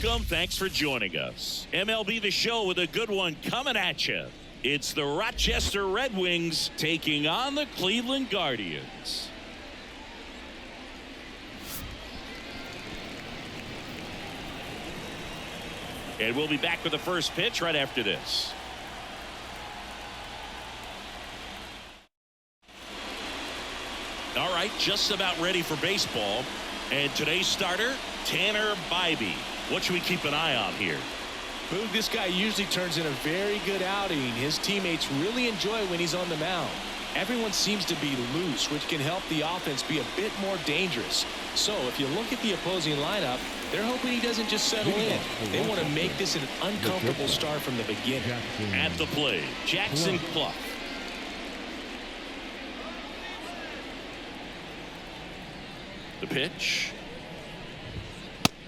welcome. Thanks for joining us. MLB The Show with a good one coming at you. It's the Rochester Red Wings taking on the Cleveland Guardians. And we'll be back with the first pitch right after this. All right, just about ready for baseball. And today's starter, Tanner Bybee. What should we keep an eye on here? Boog, this guy usually turns in a very good outing. His teammates really enjoy when he's on the mound. Everyone seems to be loose, which can help the offense be a bit more dangerous. So if you look at the opposing lineup, they're hoping he doesn't just settle in. They want to make this an uncomfortable start from the beginning. At the plate, Jackson Clough. The pitch.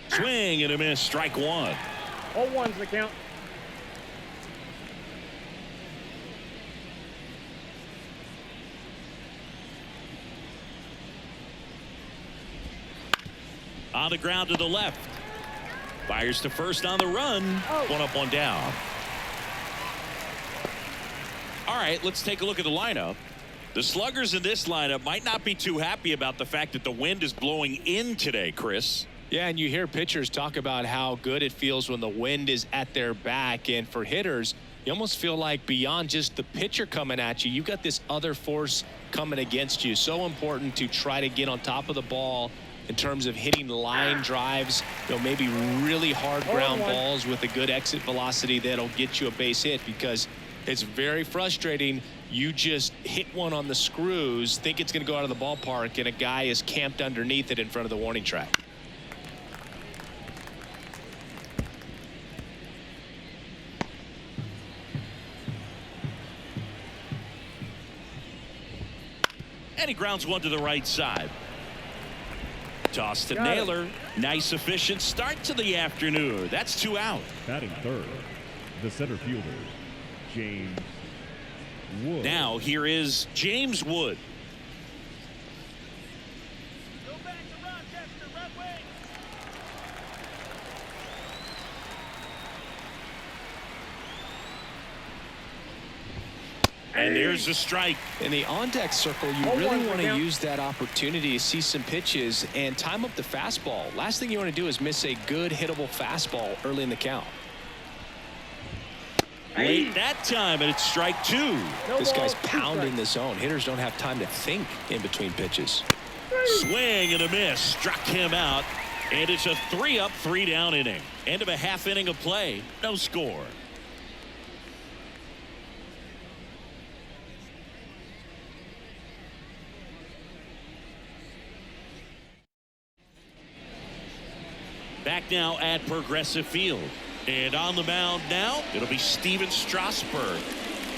Swing and a miss. Strike one. 0-1's the count. On the ground to the left. Fires to first on the run. One up, one down. All right, let's take a look at the lineup. The sluggers in this lineup might not be too happy about the fact that the wind is blowing in today, Chris. Yeah, and you hear pitchers talk about how good it feels when the wind is at their back. And for hitters, you almost feel like beyond just the pitcher coming at you, you've got this other force coming against you. So important to try to get on top of the ball in terms of hitting line drives, maybe really hard ground balls with a good exit velocity that'll get you a base hit, because it's very frustrating. You just hit one on the screws, think it's going to go out of the ballpark, and a guy is camped underneath it in front of the warning track. And he grounds one to the right side. Toss to Naylor. Nice efficient start to the afternoon. That's 2 out. Batting third, the center fielder, James Wood. Now here is James Wood. Go back to Rochester, Red Wings. And there's a strike. In the on-deck circle, you really want to use that opportunity to see some pitches and time up the fastball. Last thing you want to do is miss a good hittable fastball early in the count. Late that time, and it's strike 2. This guy's pounding the zone. Hitters don't have time to think in between pitches. Swing and a miss. Struck him out. And it's a 3-up, 3-down inning. End of a half inning of play. No score. Back now at Progressive Field. And on the mound now, it'll be Steven Strasburg.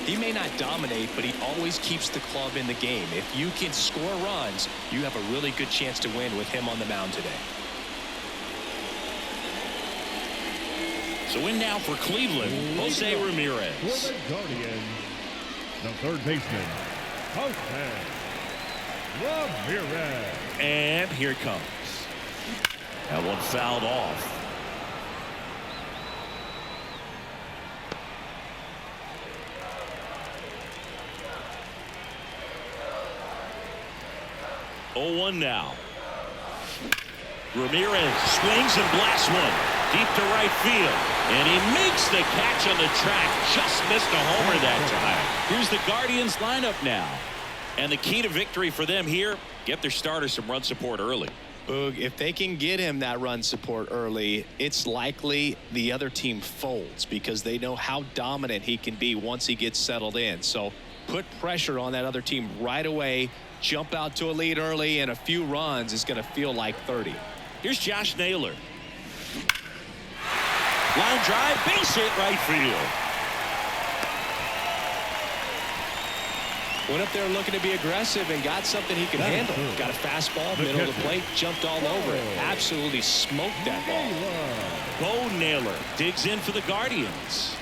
He may not dominate, but he always keeps the club in the game. If you can score runs, you have a really good chance to win with him on the mound today. So in now for Cleveland, Jose Ramirez. For the Guardians, the third baseman, Jose Ramirez. And here it comes. That one fouled off. Oh, 1 now. Ramirez swings and blasts one deep to right field. And he makes the catch on the track. Just missed a homer that time. Here's the Guardians lineup now. And the key to victory for them here, get their starter some run support early. Boog, if they can get him that run support early, it's likely the other team folds because they know how dominant he can be once he gets settled in. So put pressure on that other team right away. Jump out to a lead early, and a few runs is going to feel like 30. Here's Josh Naylor. Line drive, base hit, right field. Went up there looking to be aggressive and got something he could handle. Got a fastball, middle of the plate, jumped all over it. Absolutely smoked that ball. Bo Naylor digs in for the Guardians.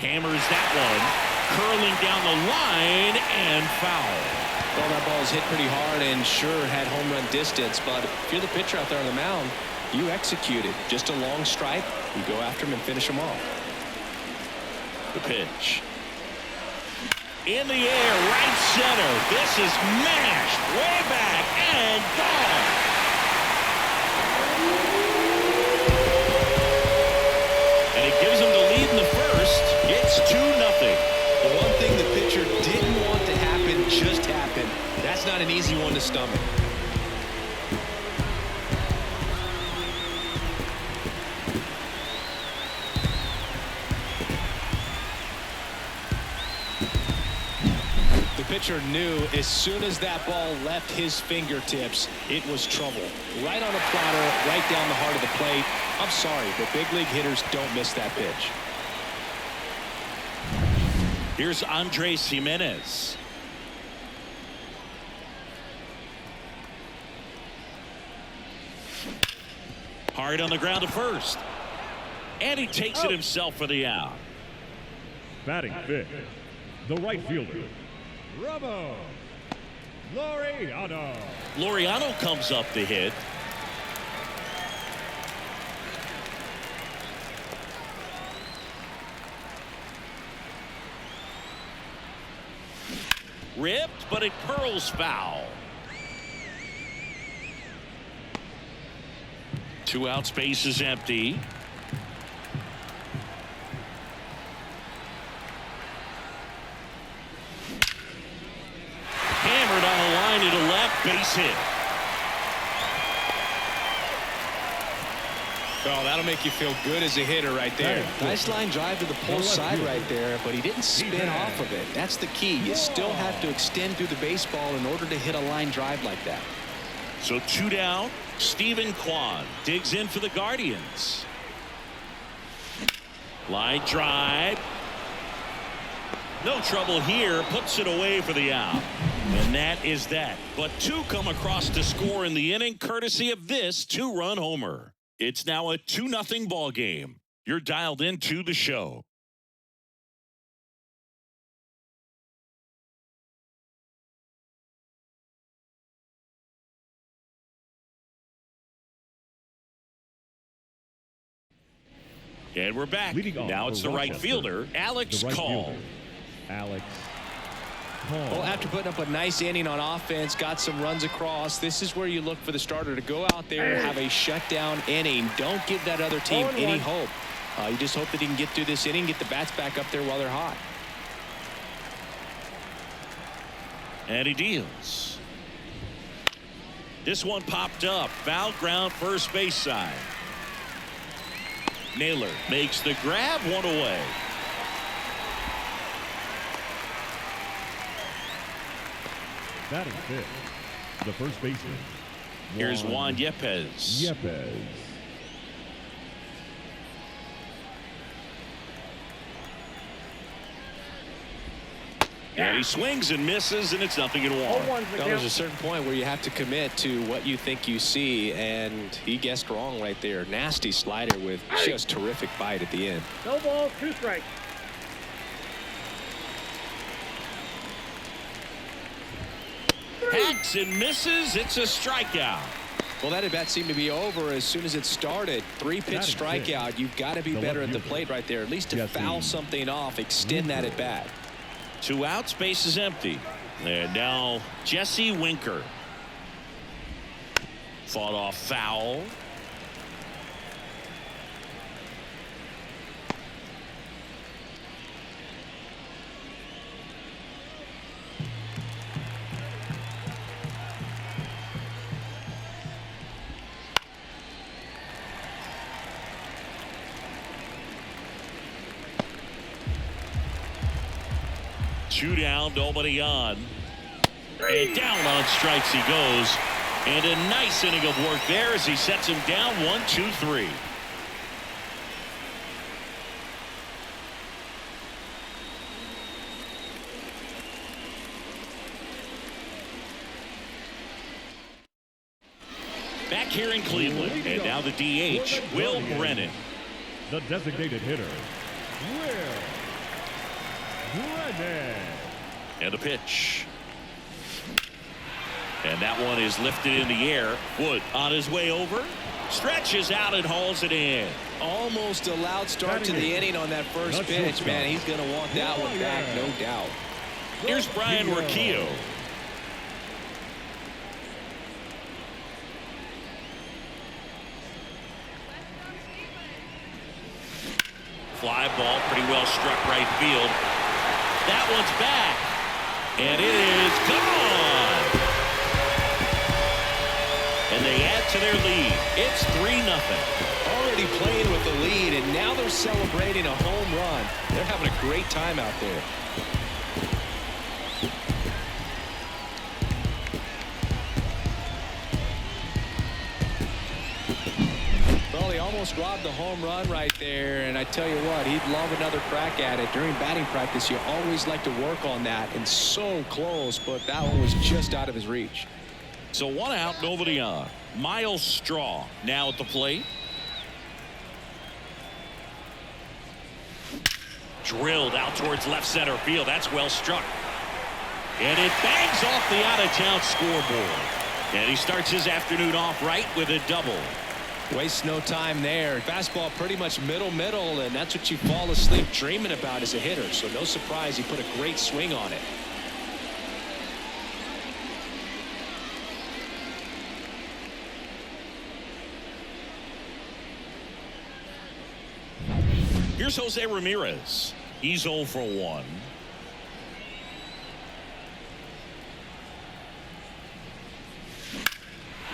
Hammers that one, curling down the line and foul. Well, that ball was hit pretty hard and sure had home run distance, but if you're the pitcher out there on the mound, you execute it. Just a long strike, you go after him and finish him off. The pitch. In the air, right center. This is mashed way back and gone. And it gives them the lead in the first. It's 2-0. The one thing the pitcher didn't want to happen just happened. That's not an easy one to stomach. The pitcher knew as soon as that ball left his fingertips, it was trouble. Right on the platter, right down the heart of the plate. I'm sorry, but big league hitters don't miss that pitch. Here's Andres Jimenez. Hard on the ground to first. And he takes it himself for the out. Batting fifth, the right fielder, Ramos Laureano. Laureano comes up to hit. Ripped, but it curls foul. 2 outs, base is empty. Hammered on a line to the left, base hit. Oh, that'll make you feel good as a hitter right there. Nice line drive to the pull side right there, but he didn't spin off of it. That's the key. You still have to extend through the baseball in order to hit a line drive like that. So 2 down. Stephen Kwan digs in for the Guardians. Line drive. No trouble here. Puts it away for the out. And that is that. But 2 come across to score in the inning, courtesy of this 2-run homer. It's now a 2-0 ball game. You're dialed into the show. And we're back. Now it's the right fielder, Alex Call. Alex Call. Well, after putting up a nice inning on offense, got some runs across, this is where you look for the starter to go out there and have a shutdown inning. Don't give that other team any hope. You just hope that he can get through this inning, get the bats back up there while they're hot. And he deals. This one popped up. Foul ground, first base side. Naylor makes the grab, 1 away. Batting fifth, the first baseman. Here's Juan Yepez. And he swings and misses, and it's 0-1. Well, there's a certain point where you have to commit to what you think you see, and he guessed wrong right there. Nasty slider with just terrific bite at the end. No balls, 2 strikes. Hacks and misses. It's a strikeout. Well, that at bat seemed to be over as soon as it started. 3-pitch strikeout. You've got to be better at the plate right there, at least to foul something off, extend that at bat. 2 outs, base is empty. And now Jesse Winker. Fought off foul. Two down, nobody on. And down on strikes he goes. And a nice inning of work there as he sets him down 1-2-3. Back here in Cleveland, and now the DH, Will Brennan. The designated hitter, Will Brennan. And a pitch. And that one is lifted in the air. Wood on his way over. Stretches out and hauls it in. Almost a loud start to the inning on that first pitch, man. He's going to want that one back, no doubt. Here's Brian Rocchio. Fly ball, pretty well struck right field. That one's back. And it is gone. And they add to their lead. It's 3-0. Already playing with the lead, and now they're celebrating a home run. They're having a great time out there. Well, he almost robbed the home run right there, and I tell you what, he'd love another crack at it. During batting practice, you always like to work on that, and so close, but that one was just out of his reach. So 1 out, nobody on. Miles Straw now at the plate. Drilled out towards left center field. That's well struck. And it bangs off the out-of-town scoreboard. And he starts his afternoon off right with a double. Waste no time there. Fastball pretty much middle, and that's what you fall asleep dreaming about as a hitter. So no surprise he put a great swing on it. Here's Jose Ramirez. He's 0 for 1.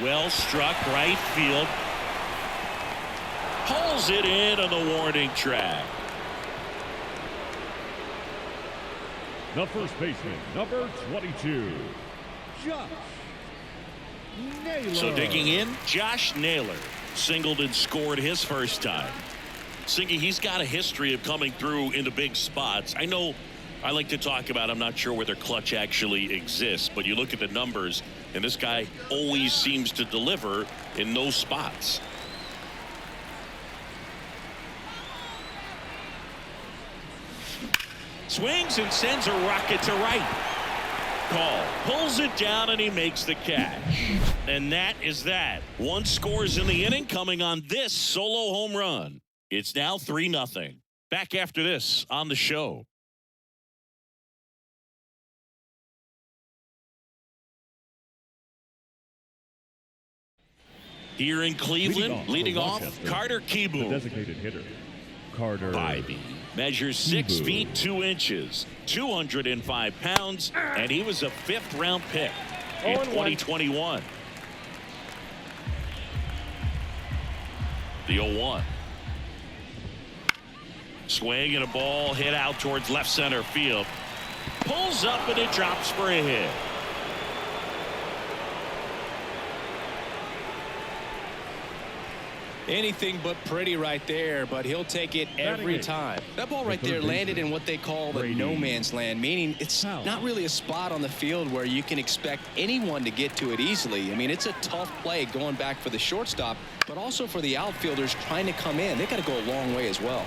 Well struck right field. Pulls it in on the warning track. The first baseman, number 22, Josh Naylor. So digging in, Josh Naylor singled and scored his first time. Singy, he's got a history of coming through into big spots. I know I like to talk about, I'm not sure whether clutch actually exists, but you look at the numbers, and this guy always seems to deliver in those spots. Swings and sends a rocket to right. Call. Pulls it down, and he makes the catch. And that is that. 1 scores in the inning coming on this solo home run. It's now 3-0. Back after this on the show. Here in Cleveland, leading off Carter Kieboom. The designated hitter, Carter Bybee. Measures 6 feet 2 inches, 205 pounds, and he was a 5th-round pick in 2021. The 0-1. Swing and a ball hit out towards left center field. Pulls up and it drops for a hit. Anything but pretty right there, but he'll take it every time. That ball right there landed in what they call the no man's land, meaning it's not really a spot on the field where you can expect anyone to get to it easily. I mean, it's a tough play going back for the shortstop, but also for the outfielders trying to come in. They got to go a long way as well.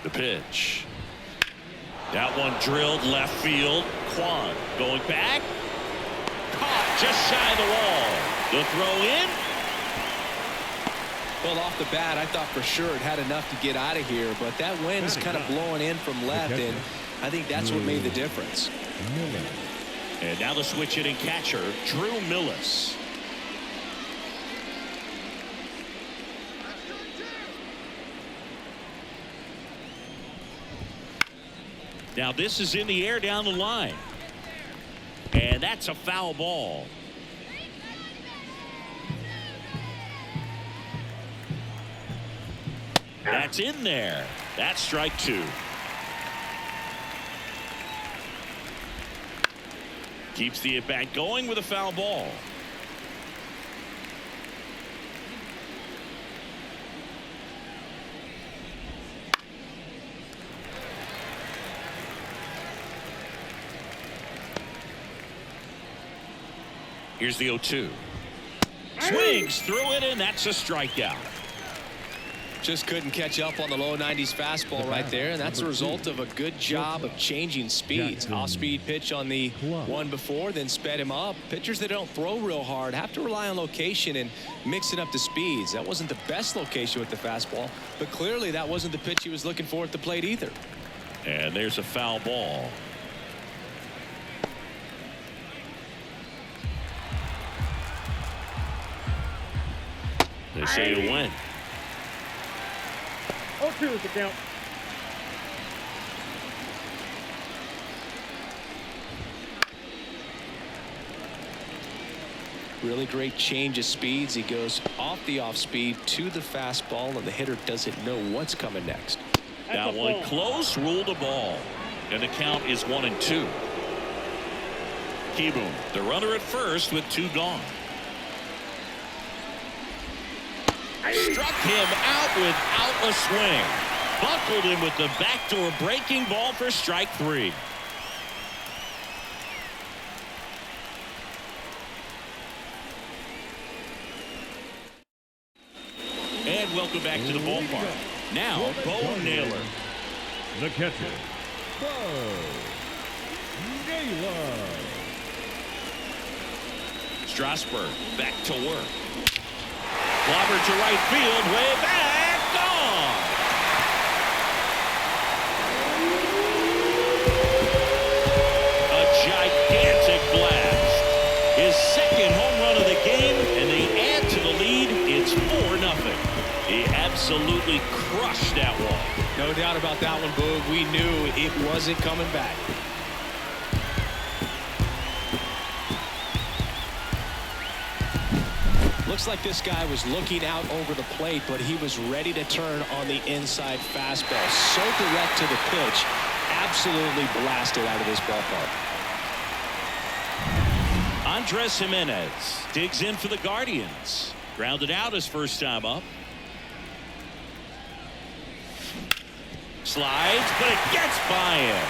The pitch. That one drilled left field. Kwan going back. Caught just shy of the wall. The throw in. Well, off the bat, I thought for sure it had enough to get out of here, but that wind's kind of blowing in from left, and I think that's what made the difference. And now the switch hitting catcher, Drew Millis. Now this is in the air down the line. And that's a foul ball. That's in there. That's strike 2. Keeps the at-bat going with a foul ball. Here's the 0-2. Swings through it, and that's a strikeout. Just couldn't catch up on the low 90s fastball right there, and that's a result of a good job of changing speeds. Off-speed pitch on the one before, then sped him up. Pitchers that don't throw real hard have to rely on location and mixing up the speeds. That wasn't the best location with the fastball, but clearly that wasn't the pitch he was looking for at the plate either. And there's a foul ball. They say it went. 0-2 is the count. Really great change of speeds. He goes off the off speed to the fastball, and the hitter doesn't know what's coming next. That one close, ruled a ball. And the count is 1-2. Kieboom, the runner at first with 2 gone. Struck him out without a swing. Buckled him with the backdoor breaking ball for strike 3. And welcome back to the ballpark. Now, Bo Naylor. The catcher, Bo Naylor. Strasburg back to work. Clobber to right field, way back, gone. A gigantic blast. His second home run of the game, and they add to the lead. It's 4-0. He absolutely crushed that one. No doubt about that one, Boog. We knew it wasn't coming back. Looks like this guy was looking out over the plate, but he was ready to turn on the inside fastball. So direct to the pitch. Absolutely blasted out of this ballpark. Andres Jimenez digs in for the Guardians. Grounded out his first time up. Slides, but it gets by him.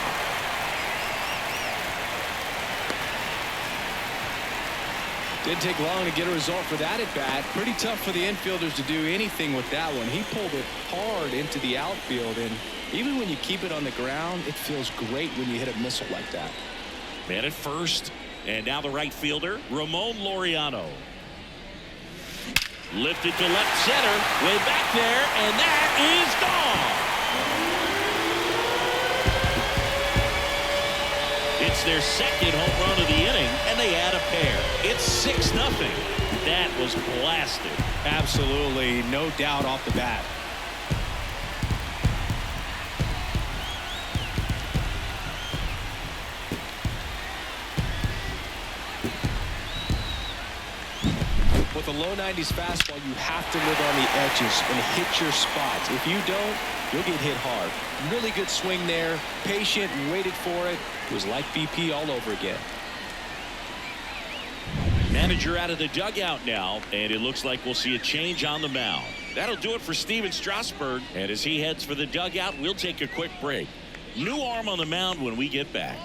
Didn't take long to get a result for that at bat. Pretty tough for the infielders to do anything with that one. He pulled it hard into the outfield, and even when you keep it on the ground, it feels great when you hit a missile like that. Man at first, and now the right fielder, Ramon Laureano. Lifted to left center, way back there, and that is gone. It's their second home run of the inning, and they add a pair. It's 6-0. That was blasted. Absolutely, no doubt off the bat. With a low 90s fastball, you have to live on the edges and hit your spots. If you don't, you'll get hit hard. Really good swing there. Patient, waited for it. It was like BP all over again. Manager out of the dugout now, and it looks like we'll see a change on the mound. That'll do it for Steven Strasburg. And as he heads for the dugout, we'll take a quick break. New arm on the mound when we get back.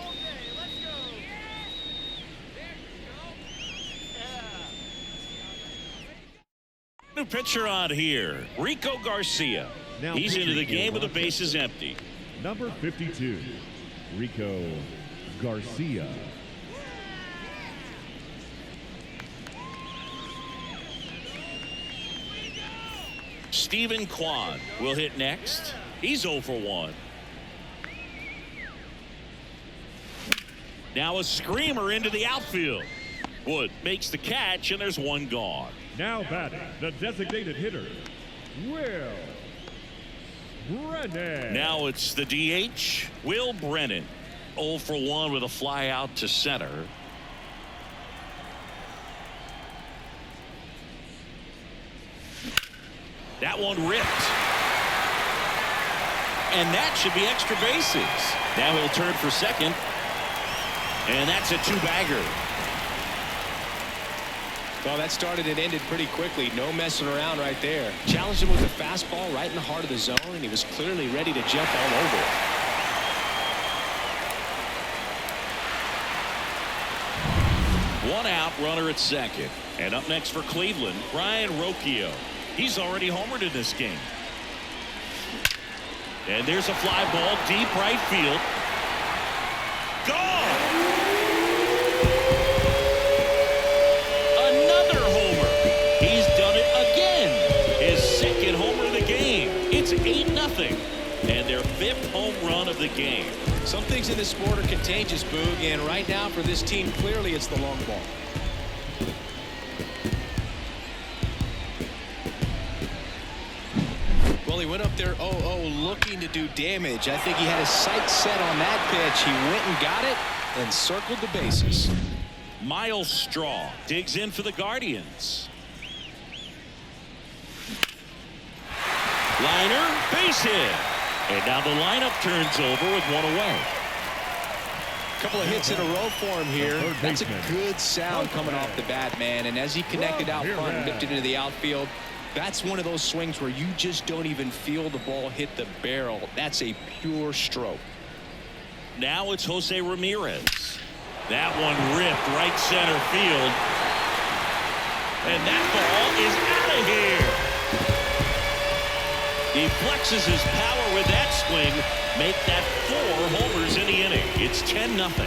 New pitcher on here, Rico Garcia. Now He's into the pitching game for with the bases empty. Number 52, Rico Garcia. Stephen Kwan will hit next. He's 0 for 1. Now a screamer into the outfield. Wood makes the catch, and there's one gone. Now batting, the designated hitter, Will Brennan. Now it's the DH, Will Brennan. 0 for 1 with a fly out to center. That one ripped. And that should be extra bases. Now he'll turn for second. And that's a 2-bagger. Well, that started and ended pretty quickly. No messing around right there. Challenged him with a fastball right in the heart of the zone, and he was clearly ready to jump all over it. One out, runner at second. And up next for Cleveland, Ryan Rocchio. He's already homered in this game. And there's a fly ball deep right field. Gone! Another homer. He's done it again. His second homer of the game. It's 8-0. And their 5th home run of the game. Some things in this sport are contagious, Boog, and right now for this team, clearly it's the long ball. Well, he went up there 0-0 looking to do damage. I think he had his sights set on that pitch. He went and got it and circled the bases. Miles Straw digs in for the Guardians. Liner, base hit. And now the lineup turns over with one away. Couple of hits in a row for him here. That's a good sound coming off the bat, man. And as he connected out front and lifted into the outfield, that's one of those swings where you just don't even feel the ball hit the barrel. That's a pure stroke. Now it's Jose Ramirez. That one ripped right center field. And that ball is out of here. He flexes his power with that swing. Make that 4 homers in the inning. It's 10-0.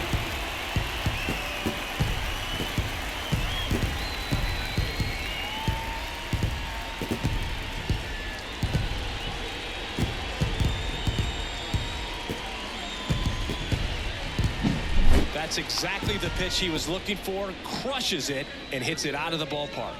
That's exactly the pitch he was looking for. Crushes it and hits it out of the ballpark.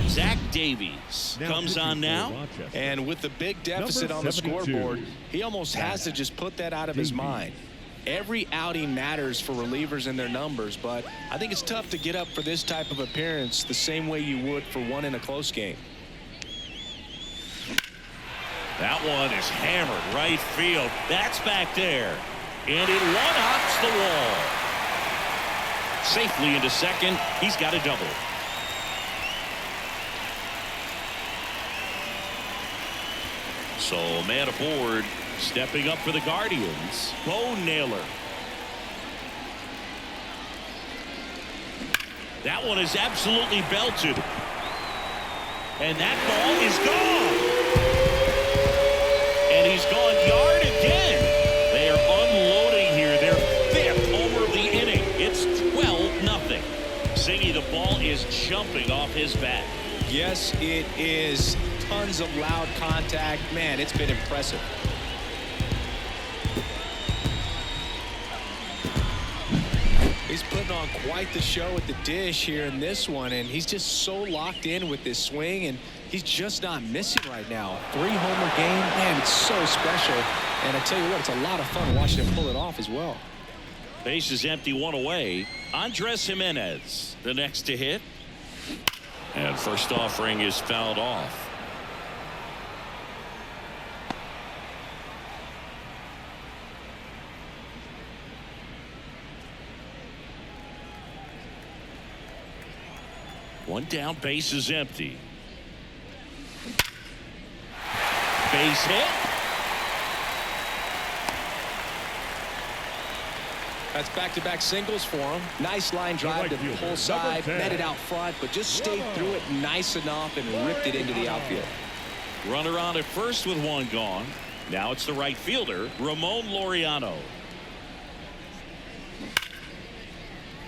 Zach Davies comes on now. And with the big deficit on the scoreboard, he almost has to just put that out of his mind. Every outing matters for relievers and their numbers, but I think it's tough to get up for this type of appearance the same way you would for one in a close game. That one is hammered right field. That's back there. And it one-hops the wall. Safely into second. He's got a double. So man aboard, stepping up for the Guardians, Bo Naylor. That one is absolutely belted. And that ball is gone. And he's gone yard again. They are unloading here. Their 5th homer of the inning. It's 12-0. Singy, the ball is jumping off his bat. Yes, it is. Tons of loud contact. Man, it's been impressive. He's putting on quite the show at the dish here in this one, and he's just so locked in with this swing, and he's just not missing right now. 3-homer game, man, it's so special. And I tell you what, it's a lot of fun watching him pull it off as well. Base is empty, one away. Andres Jimenez, the next to hit. And first offering is fouled off. One down, base is empty. Base hit. That's back-to-back singles for him. Nice line drive to the pull side, netted out front, but just stayed through it nice enough and ripped it into the outfield. Runner on at first with one gone. Now it's the right fielder, Ramon Laureano.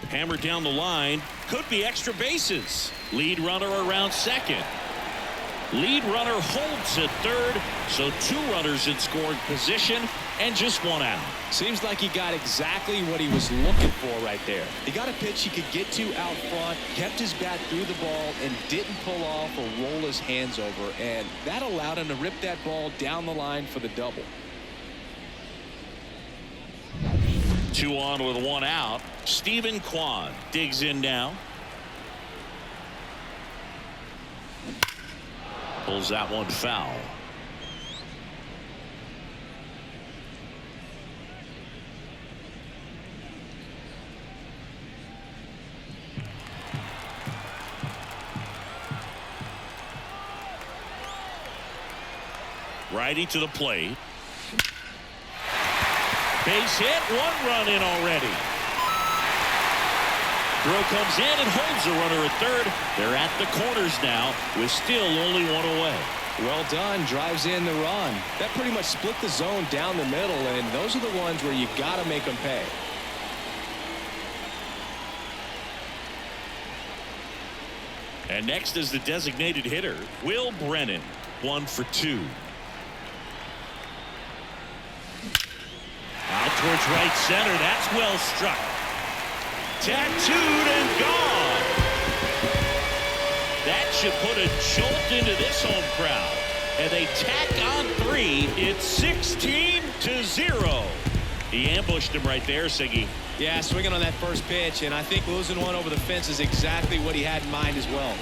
Hammered down the line. Could be extra bases. Lead runner around second. Lead runner holds at third. So 2 runners in scoring position and just 1 out. Seems like he got exactly what he was looking for right there. He got a pitch he could get to out front, kept his bat through the ball, and didn't pull off or roll his hands over. And that allowed him to rip that ball down the line for the double. 2 on with 1 out. Stephen Kwan digs in now. Pulls that one foul. Righty to the plate. Base hit, 1 run in already. Throw comes in and holds the runner at third. They're at the corners now with still only 1 away. Well done. Drives in the run. That pretty much split the zone down the middle, and those are the ones where you got to make them pay. And next is the designated hitter, Will Brennan, 1 for 2. Out towards right center. That's well struck. Tattooed and gone. That should put a jolt into this home crowd. And they tack on 3. It's 16-0. He ambushed him right there, Siggy. Yeah, swinging on that first pitch, and I think losing one over the fence is exactly what he had in mind as well.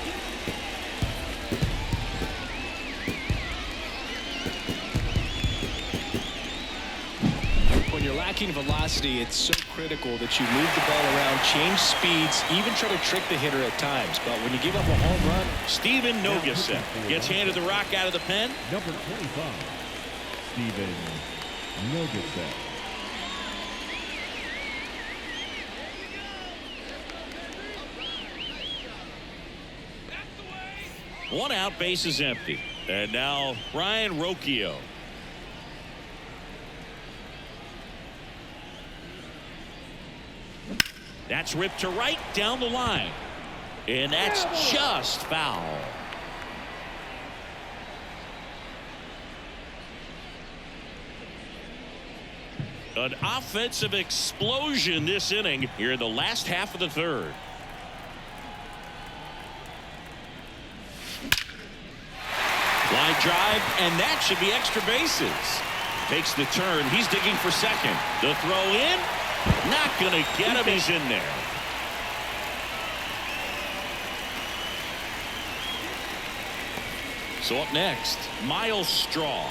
When you're lacking velocity, it's so critical that you move the ball around, change speeds, even try to trick the hitter at times. But when you give up a home run, Steven Nogaset gets handed the rock out of the pen. Number 25, Steven Nogaset. One out, base is empty. And now Ryan Rocchio. That's ripped to right down the line. And that's just foul. An offensive explosion this inning here in the last half of the third. Line drive, and that should be extra bases. Takes the turn. He's digging for second. The throw in. Not going to get him. He's in there. So up next, Miles Straw.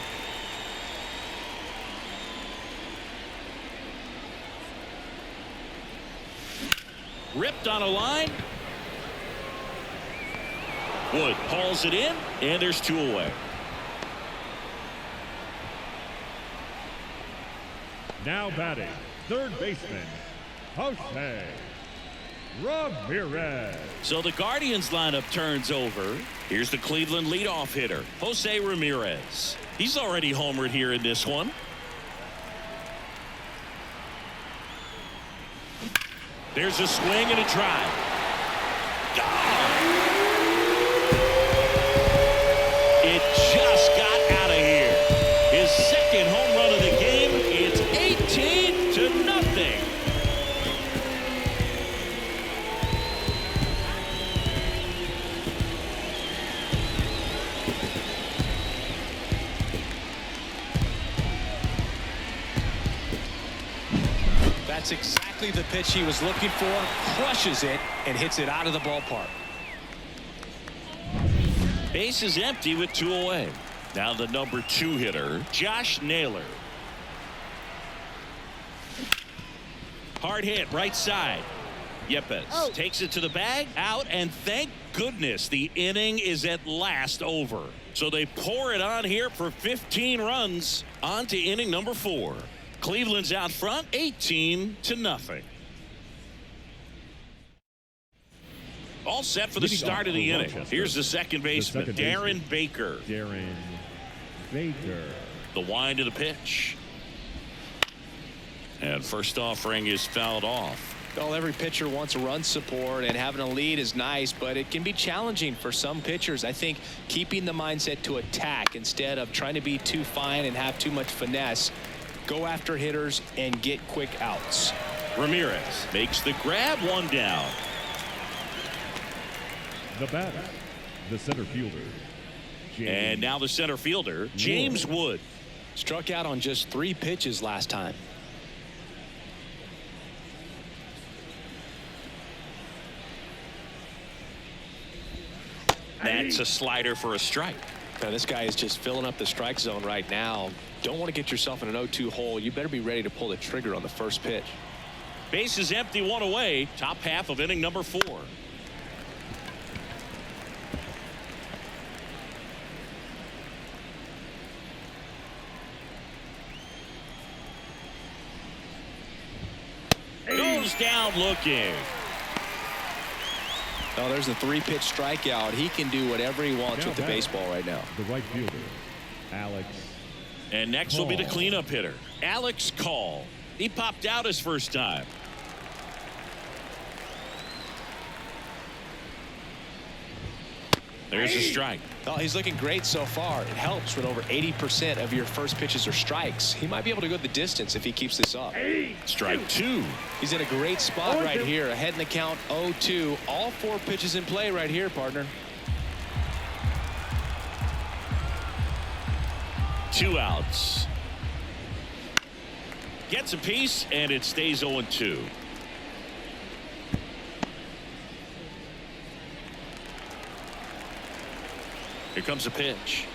Ripped on a line. Wood hauls it in, and there's 2 away. Now batting, third baseman, Jose Ramirez. So the Guardians lineup turns over. Here's the Cleveland leadoff hitter, Jose Ramirez. He's already homered here in this one. There's a swing and a drive. Gone. It just got out of here. His second home run of the game. It's 18-0. that's exactly the pitch he was looking for. Crushes it and hits it out of the ballpark. Base is empty with 2 away. Now the number 2 hitter, Josh Naylor. Hard hit right side. Yepes takes it to the bag, out, and thank goodness the inning is at last over. So they pour it on here for 15 runs. On to inning number 4. Cleveland's out front 18-0. All set for the start of the inning. Here's the second baseman, Darren Baker. Darren Baker. The wind of the pitch. And first offering is fouled off. Well, every pitcher wants a run support, and having a lead is nice, but it can be challenging for some pitchers. I think keeping the mindset to attack instead of trying to be too fine and have too much finesse. Go after hitters and get quick outs. Ramirez makes the grab, 1 down. The batter, the center fielder. And now the center fielder, James Wood. Struck out on just 3 pitches last time. That's a slider for a strike. Now, this guy is just filling up the strike zone right now. Don't want to get yourself in an 0-2 hole. You better be ready to pull the trigger on the first pitch. Base is empty, 1 away. Top half of inning number 4. goes down looking. Oh, there's a 3-pitch strikeout. He can do whatever he wants with the baseball right now. The right fielder, Alex. And next will be the cleanup hitter, Alex Call. He popped out his first time. There's a strike. Oh, he's looking great so far. It helps when over 80% of your first pitches are strikes. He might be able to go the distance if he keeps this up. Strike 2. He's in a great spot right here. Ahead in the count 0-2. All 4 pitches in play right here, partner. 2 outs. Gets a piece, and it stays 0-2. Here comes a pitch.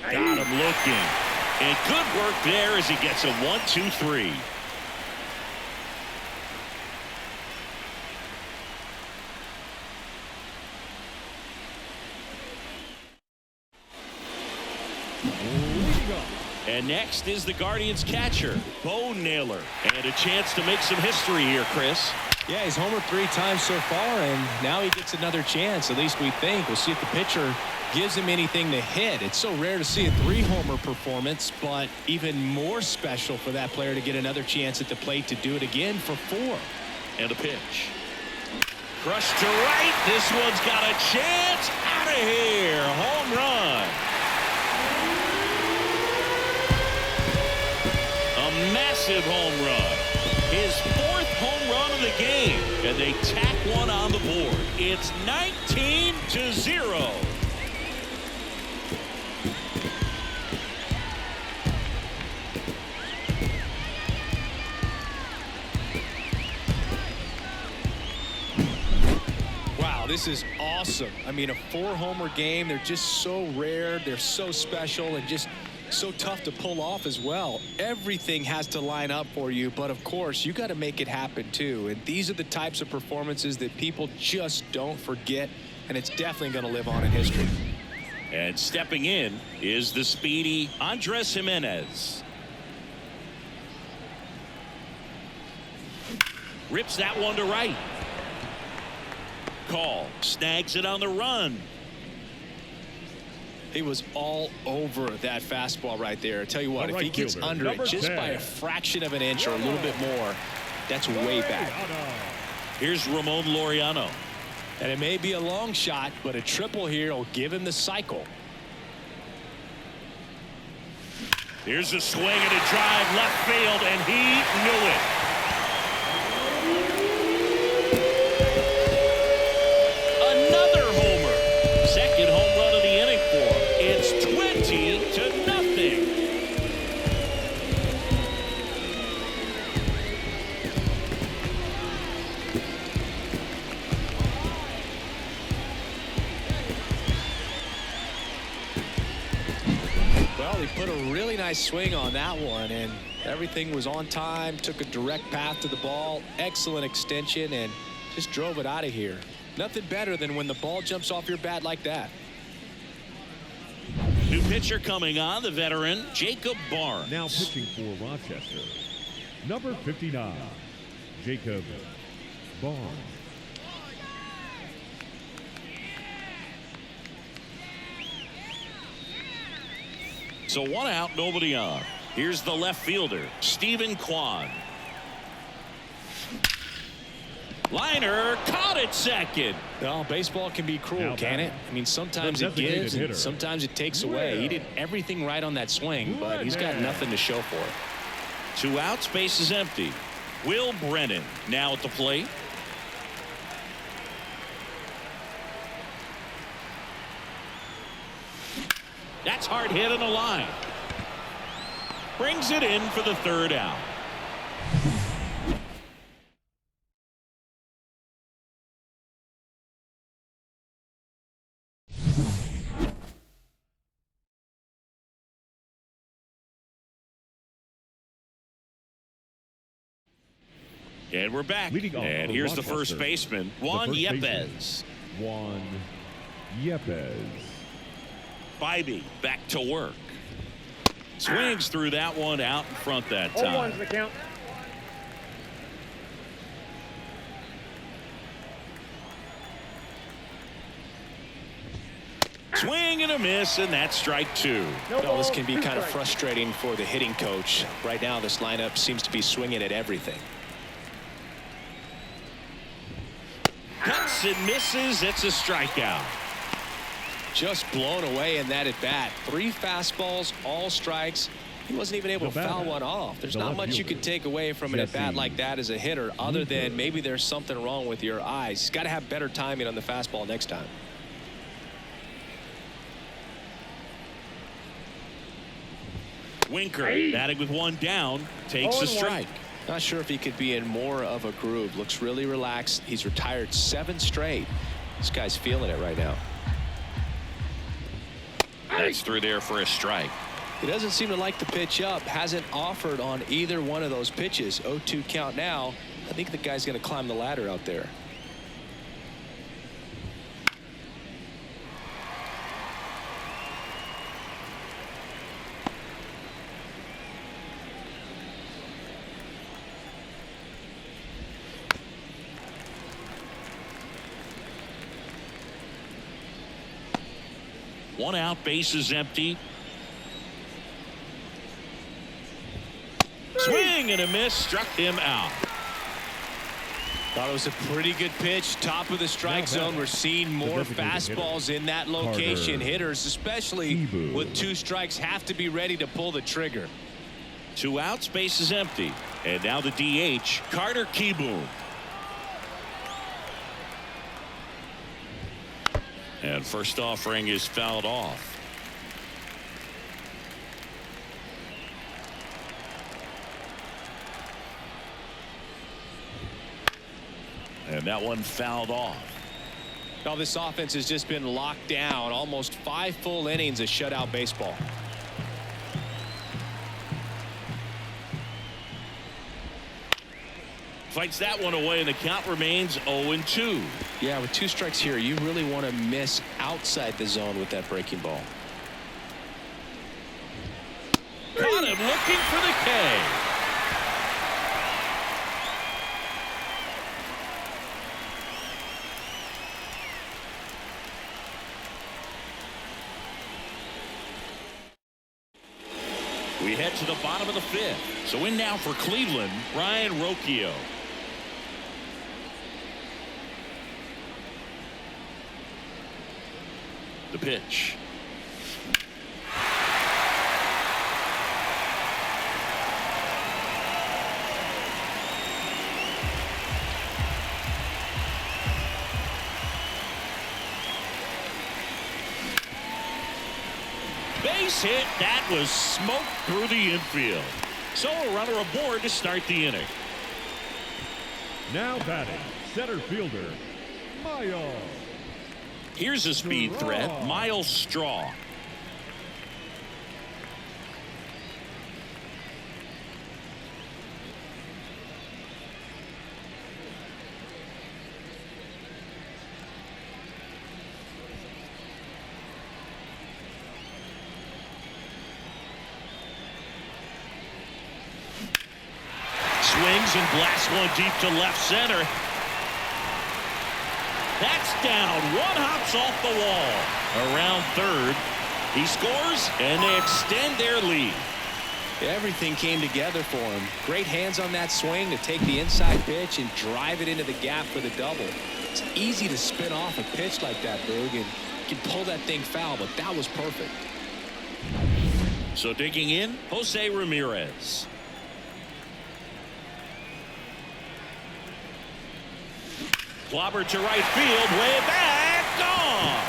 Got him looking. And good work there as he gets a 1-2-3. And next is the Guardians catcher, Bo Naylor. And a chance to make some history here, Chris. Yeah, he's homered 3 times so far, and now he gets another chance, at least we think. We'll see if the pitcher gives him anything to hit. It's so rare to see a 3-homer performance, but even more special for that player to get another chance at the plate to do it again for 4. And a pitch. Crushed to right. This one's got a chance. Out of here. Home run. A massive home run. His 4th home run of the game. And they tack one on the board. It's 19-0. Wow, this is awesome. I mean, a 4-homer game. They're just so rare. They're so special and just so tough to pull off as well. Everything has to line up for you, but of course you got to make it happen too. And these are the types of performances that people just don't forget, and it's definitely going to live on in history. And stepping in is the speedy Andres Jimenez. Rips that one to right. Call snags it on the run. He was all over that fastball right there. I tell you what, if he gets under it just by a fraction of an inch or a little bit more, that's way back. Here's Ramon Laureano. And it may be a long shot, but a triple here will give him the cycle. Here's a swing and a drive left field, and he knew it. Another homer. Second home run of the inning for him. It's 20-0. Well, he put a really nice swing on that one, and everything was on time, took a direct path to the ball, excellent extension, and just drove it out of here. Nothing better than when the ball jumps off your bat like that. New pitcher coming on, the veteran Jacob Barnes. Now pitching for Rochester, number 59, Jacob Barnes. So 1 out, nobody on. Here's the left fielder, Stephen Kwan. Liner caught it second. Well, baseball can be cruel, can it? I mean, sometimes it gives and sometimes it takes away. He did everything right on that swing, but he's got nothing to show for it. 2 outs, base is empty. Will Brennan now at the plate. That's hard hit on the line. Brings it in for the 3rd out. And we're back. And here's the first baseman, Juan Yepez. Juan Yepez. Bybee back to work. Swings through that one out in front that time. 0-1's the count. Swing and a miss, and that's strike two. Well, this can be kind of frustrating for the hitting coach. Right now, this lineup seems to be swinging at everything. Cuts and misses. It's a strikeout. Just blown away in that at bat. 3 fastballs, all strikes. He wasn't even able to foul one off. There's not much you can take away from an at bat like that as a hitter, other than maybe there's something wrong with your eyes. He's got to have better timing on the fastball next time. Winker batting with 1 down, takes a strike. Not sure if he could be in more of a groove. Looks really relaxed. He's retired 7 straight. This guy's feeling it right now. That's through there for a strike. He doesn't seem to like the pitch up. Hasn't offered on either one of those pitches. 0-2 count now. I think the guy's going to climb the ladder out there. One out, bases empty. Swing and a miss, struck him out. Thought it was a pretty good pitch. Top of the strike zone. We're seeing more fastballs in that location. Hitters, especially with 2 strikes, have to be ready to pull the trigger. 2 outs, bases empty. And now the DH, Carter Kieboom. And first offering is fouled off. And that one fouled off. Now this offense has just been locked down. Almost 5 full innings of shutout baseball. Fights that one away, and the count remains 0-2. Yeah, with 2 strikes here, you really want to miss outside the zone with that breaking ball. Got him looking for the K. We head to the bottom of the 5th. So in now for Cleveland, Ryan Rocchio. The pitch. Base hit. That was smoked through the infield. So a runner aboard to start the inning. Now batting, center fielder, Miles. Here's a speed threat, Miles Straw. Swings and blasts one deep to left center. That's down. One hops off the wall. Around third. He scores, and they extend their lead. Everything came together for him. Great hands on that swing to take the inside pitch and drive it into the gap for the double. It's easy to spin off a pitch like that, Boog, and you can pull that thing foul, but that was perfect. So digging in, Jose Ramirez. Clobber to right field, way back, gone.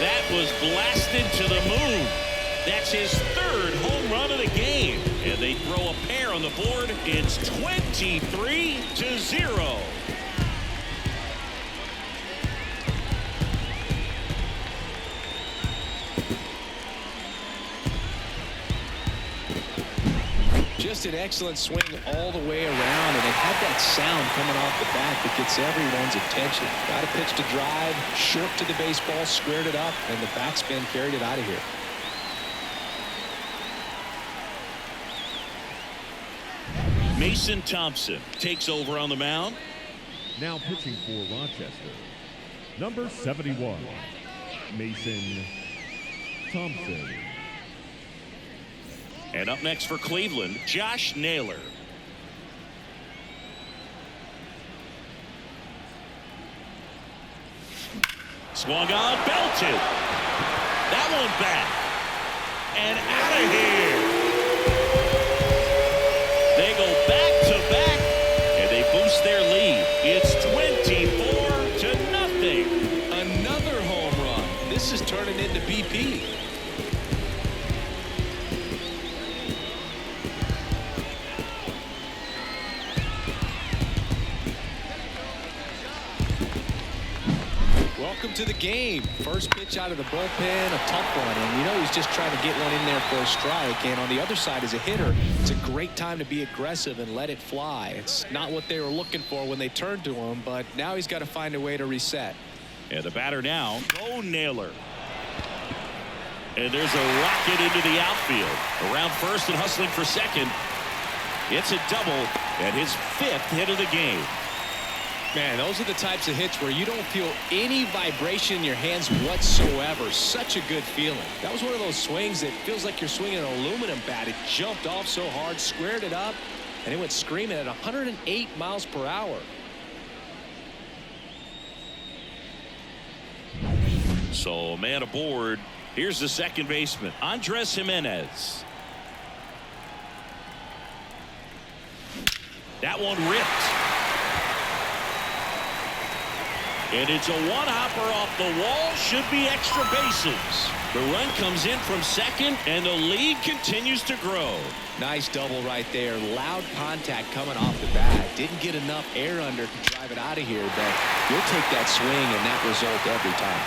That was blasted to the moon. That's his 3rd home run of the game. And they throw a pair on the board. It's 23-0. Just an excellent swing all the way around, and it had that sound coming off the bat that gets everyone's attention. Got a pitch to drive, short to the baseball, squared it up, and the backspin carried it out of here. Mason Thompson takes over on the mound. Now pitching for Rochester, number 71, Mason Thompson. And up next for Cleveland, Josh Naylor. Swung on, belted. That one back. And out of here. They go back to back, and they boost their lead. It's 24-0. Another home run. This is turning into BP. Welcome to the game. First pitch out of the bullpen, a tough one, and you know he's just trying to get one in there for a strike. And on the other side, as a hitter, it's a great time to be aggressive and let it fly. It's not what they were looking for when they turned to him, but now he's got to find a way to reset. And the batter now, Bo Naylor. And there's a rocket into the outfield. Around first and hustling for second. It's a double and his 5th hit of the game. Man, those are the types of hits where you don't feel any vibration in your hands whatsoever. Such a good feeling. That was one of those swings that feels like you're swinging an aluminum bat. It jumped off so hard, squared it up, and it went screaming at 108 miles per hour. So, man aboard. Here's the second baseman, Andres Jimenez. That one ripped. And it's a one-hopper off the wall. Should be extra bases. The run comes in from second, and the lead continues to grow. Nice double right there. Loud contact coming off the bat. Didn't get enough air under to drive it out of here, but you'll take that swing and that result every time.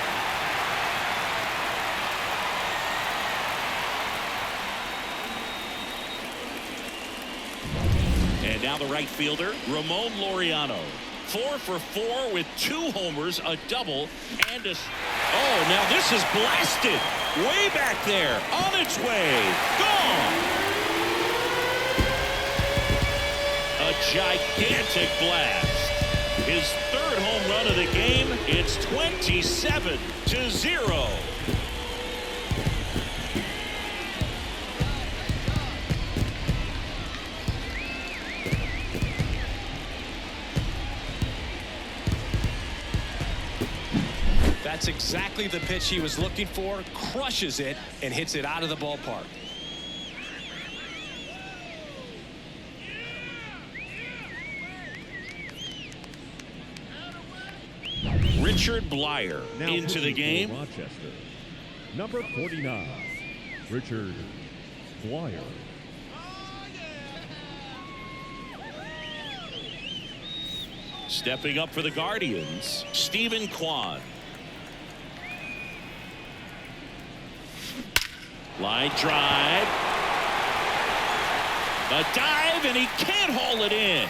And now the right fielder, Ramon Laureano. 4 for 4 with 2 homers, a double, and a... Oh, now this is blasted. Way back there. On its way. Gone. A gigantic blast. His 3rd home run of the game. It's 27-0. That's exactly the pitch he was looking for. Crushes it and hits it out of the ballpark. Richard Blyer now into the game. Rochester, number 49, Richard Blyer. Stepping up for the Guardians, Stephen Kwan. Line drive. A dive, and he can't haul it in.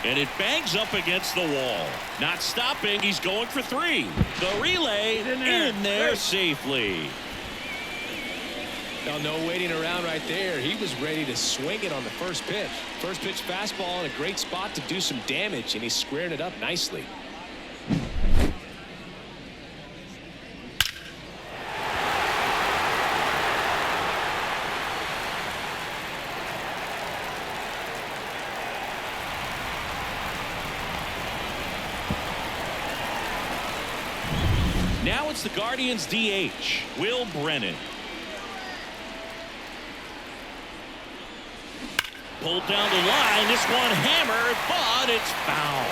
And it bangs up against the wall. Not stopping. He's going for 3. The relay in there safely. Now, no waiting around right there. He was ready to swing it on the first pitch. First pitch fastball in a great spot to do some damage, and he squared it up nicely. Now it's the Guardians DH, Will Brennan. Pulled down the line. This one hammered, but it's foul.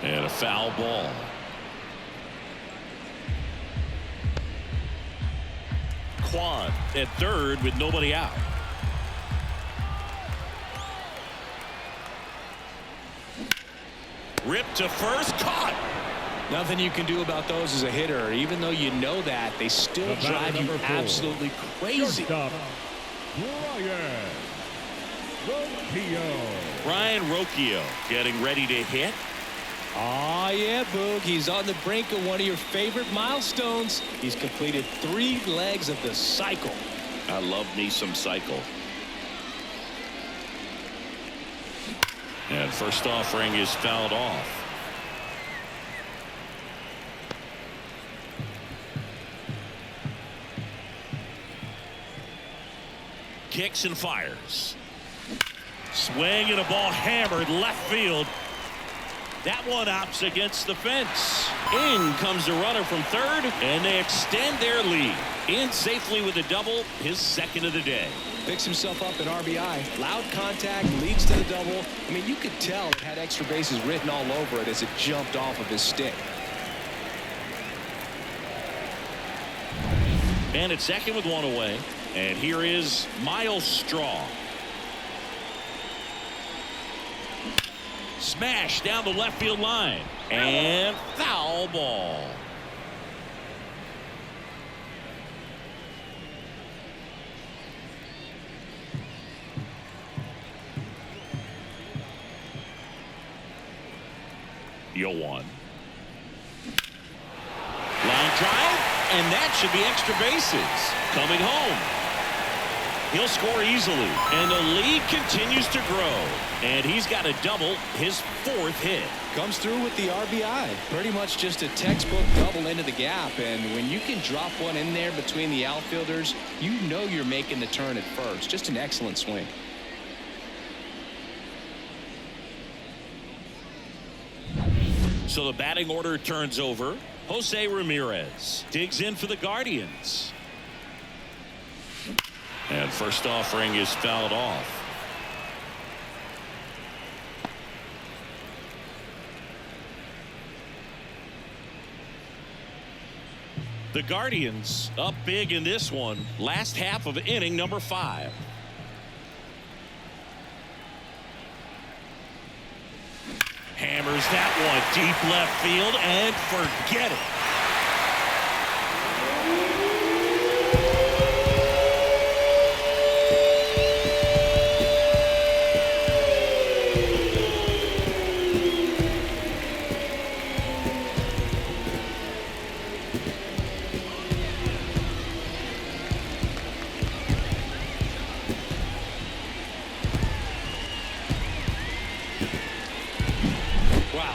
And a foul ball. Kwan at third with nobody out. Ripped to first, caught. Nothing you can do about those as a hitter. Even though you know that, they still drive you absolutely crazy. Shortstop, Brian Rochester. Ryan Rocchio getting ready to hit. Oh, yeah, Boog. He's on the brink of one of your favorite milestones. He's completed 3 legs of the cycle. I love me some cycle. And first offering is fouled off. Kicks and fires. Swing and a ball hammered left field. That one opts against the fence. In comes the runner from third, and they extend their lead. In safely with a double, his second of the day. Picks himself up an RBI. Loud contact, leads to the double. I mean, you could tell it had extra bases written all over it as it jumped off of his stick. And at second with one away. And here is Miles Straw. Smash down the left field line. And foul ball. Yoan. Line drive, and that should be extra bases. Coming home. He'll score easily, and the lead continues to grow. And he's got a double, his 4th hit. Comes through with the RBI. Pretty much just a textbook double into the gap. And when you can drop one in there between the outfielders, you know you're making the turn at first. Just an excellent swing. So the batting order turns over. Jose Ramirez digs in for the Guardians. And first offering is fouled off. The Guardians up big in this one. Last half of inning number 5. Hammers that one deep left field and forget it.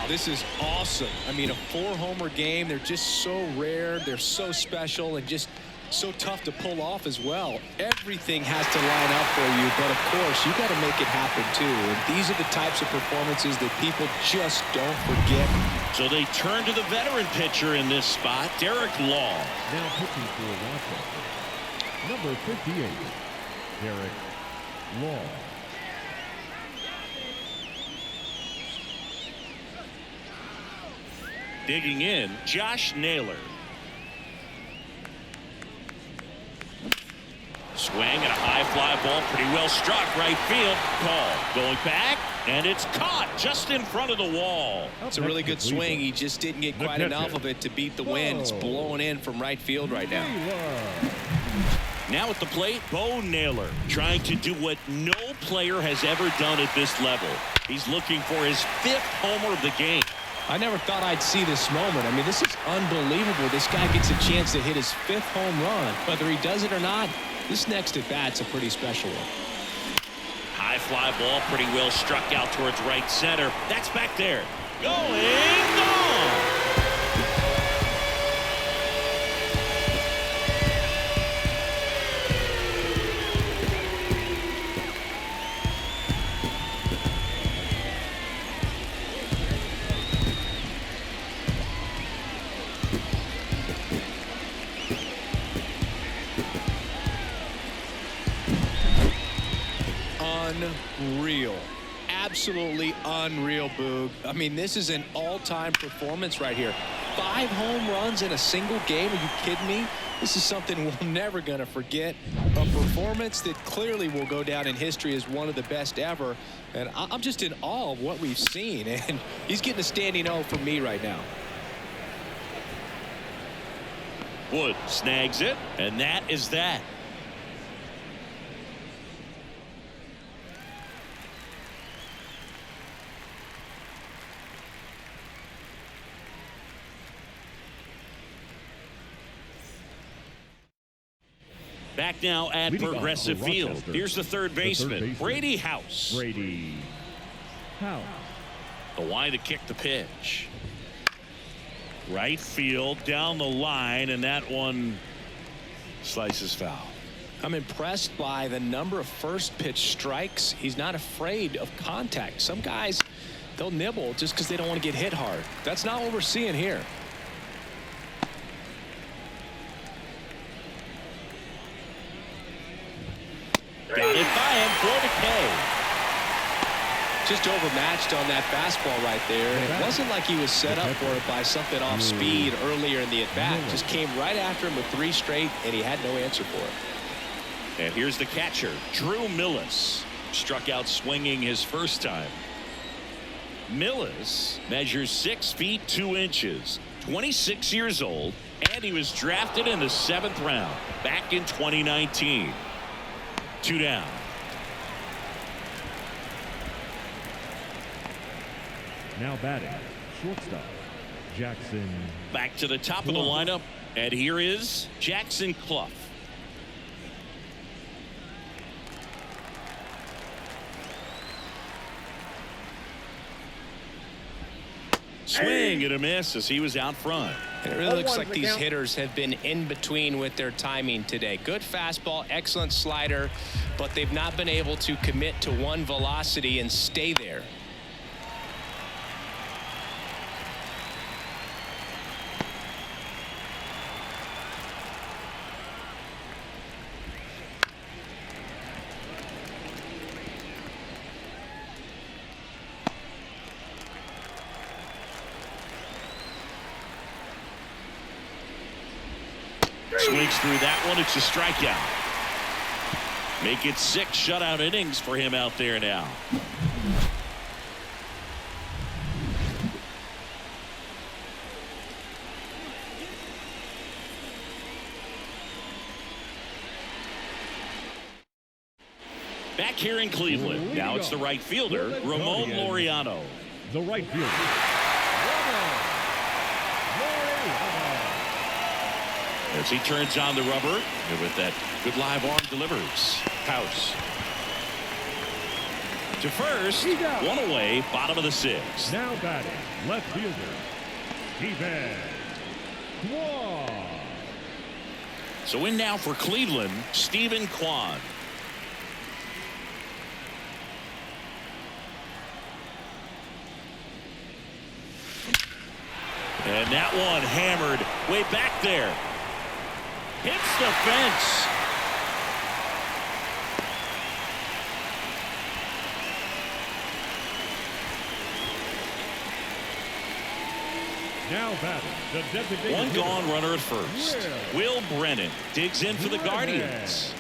This is awesome. I mean, a 4-homer game. They're just so rare. They're so special and just so tough to pull off as well. Everything has to line up for you, but of course, you got to make it happen too. And these are the types of performances that people just don't forget. So they turn to the veteran pitcher in this spot, Derek Law. Now pitching for Rochester, number 58, Derek Law. Digging in, Josh Naylor. Swing and a high fly ball, pretty well struck, right field. Call going back, and it's caught just in front of the wall. It's a really good swing. He just didn't get quite enough of it to beat the wind. It's blowing in from right field right now. Now at the plate, Bo Naylor trying to do what no player has ever done at this level. He's looking for his 5th homer of the game. I never thought I'd see this moment. I mean, this is unbelievable. This guy gets a chance to hit his 5th home run. Whether he does it or not, this next at bat's a pretty special one. High fly ball, pretty well struck out towards right center. That's back there. Going gone. Unreal. Absolutely unreal, Boog. I mean, this is an all-time performance right here. 5 home runs in a single game. Are you kidding me? This is something we're never going to forget. A performance that clearly will go down in history as one of the best ever. And I'm just in awe of what we've seen. And he's getting a standing O for me right now. Wood snags it, and that is that. back now at Leading off Progressive for Field. Rochester, Here's the third baseman, Brady House. Brady House. The line to kick the pitch. Right field, down the line, and that one slices foul. I'm impressed by the number of first pitch strikes. He's not afraid of contact. Some guys, they'll nibble just because they don't want to get hit hard. That's not what we're seeing here. Got it by him for the K. Just overmatched on that fastball right there. And it wasn't like he was set up for it by something off speed earlier in the at-bat. Just came right after him with 3 straight, and he had no answer for it. And here's the catcher, Drew Millis. Struck out swinging his first time. Millis measures 6 feet 2 inches, 26 years old, and he was drafted in the 7th round back in 2019. 2 down. Now batting, shortstop, Jackson. Back to the top of the lineup, and here is Jackson Clough. Swing and a miss as he was out front. And it really looks like these hitters have been in between with their timing today. Good fastball, excellent slider, but they've not been able to commit to one velocity and stay there. Swings through that one. It's a strikeout. Make it 6 shutout innings for him out there now. Back here in Cleveland. Now it's the right fielder, Ramon Laureano. The right fielder, As he turns on the rubber, and with that good live arm delivers. House. To first, 1 away, bottom of the 6th. now batting, left fielder, Stephen Kwan. So in now for Cleveland, Stephen Kwan. And that one hammered way back there. Hits the fence. Now batting, the designated One hitter, gone runner at first. Will Brennan digs in for the Guardians.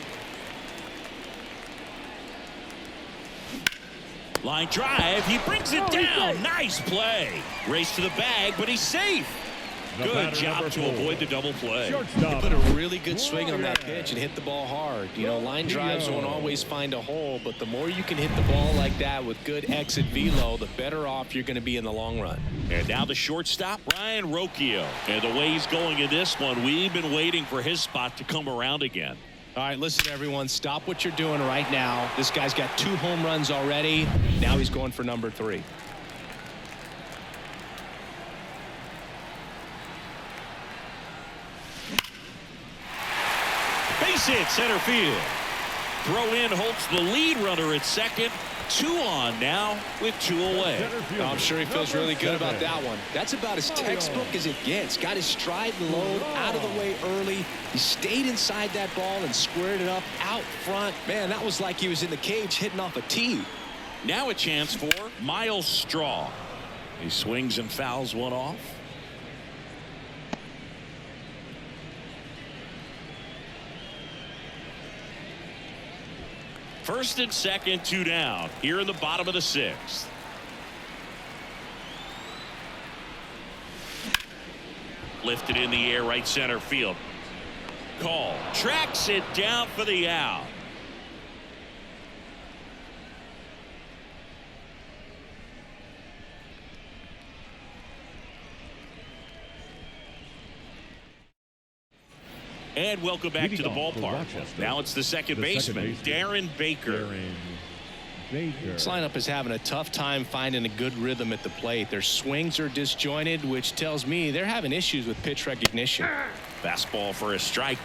Line drive. He brings it down. Nice play. Race to the bag, but he's safe. The Good batter, job number to 4, avoid the double play. shortstop, Put a really good swing on that pitch and hit the ball hard. You know, line drives won't always find a hole, but the more you can hit the ball like that with good exit velo, the better off you're going to be in the long run. And now the shortstop, Ryan Rocchio. And the way he's going in this one, we've been waiting for his spot to come around again. All right, listen, everyone, stop what you're doing right now. This guy's got 2 home runs already. Now he's going for number 3. Base hit, center field. Throw in Holtz, the lead runner at second. 2 on now with 2 away. I'm sure he feels really good about that one. That's about as textbook as it gets. Got his stride and load out of the way early. He stayed inside that ball and squared it up out front. Man, that was like he was in the cage hitting off a tee. Now a chance for Miles Straw. He swings and fouls one off. First and second, 2 down. Here in the bottom of the 6th. Lifted in the air, right center field. Call. Tracks it down for the out. And welcome back to the Leading off for ballpark. Rochester, Now it's the second baseman, Darren Baker. This lineup is having a tough time finding a good rhythm at the plate. Their swings are disjointed, which tells me they're having issues with pitch recognition. Fastball for a strike.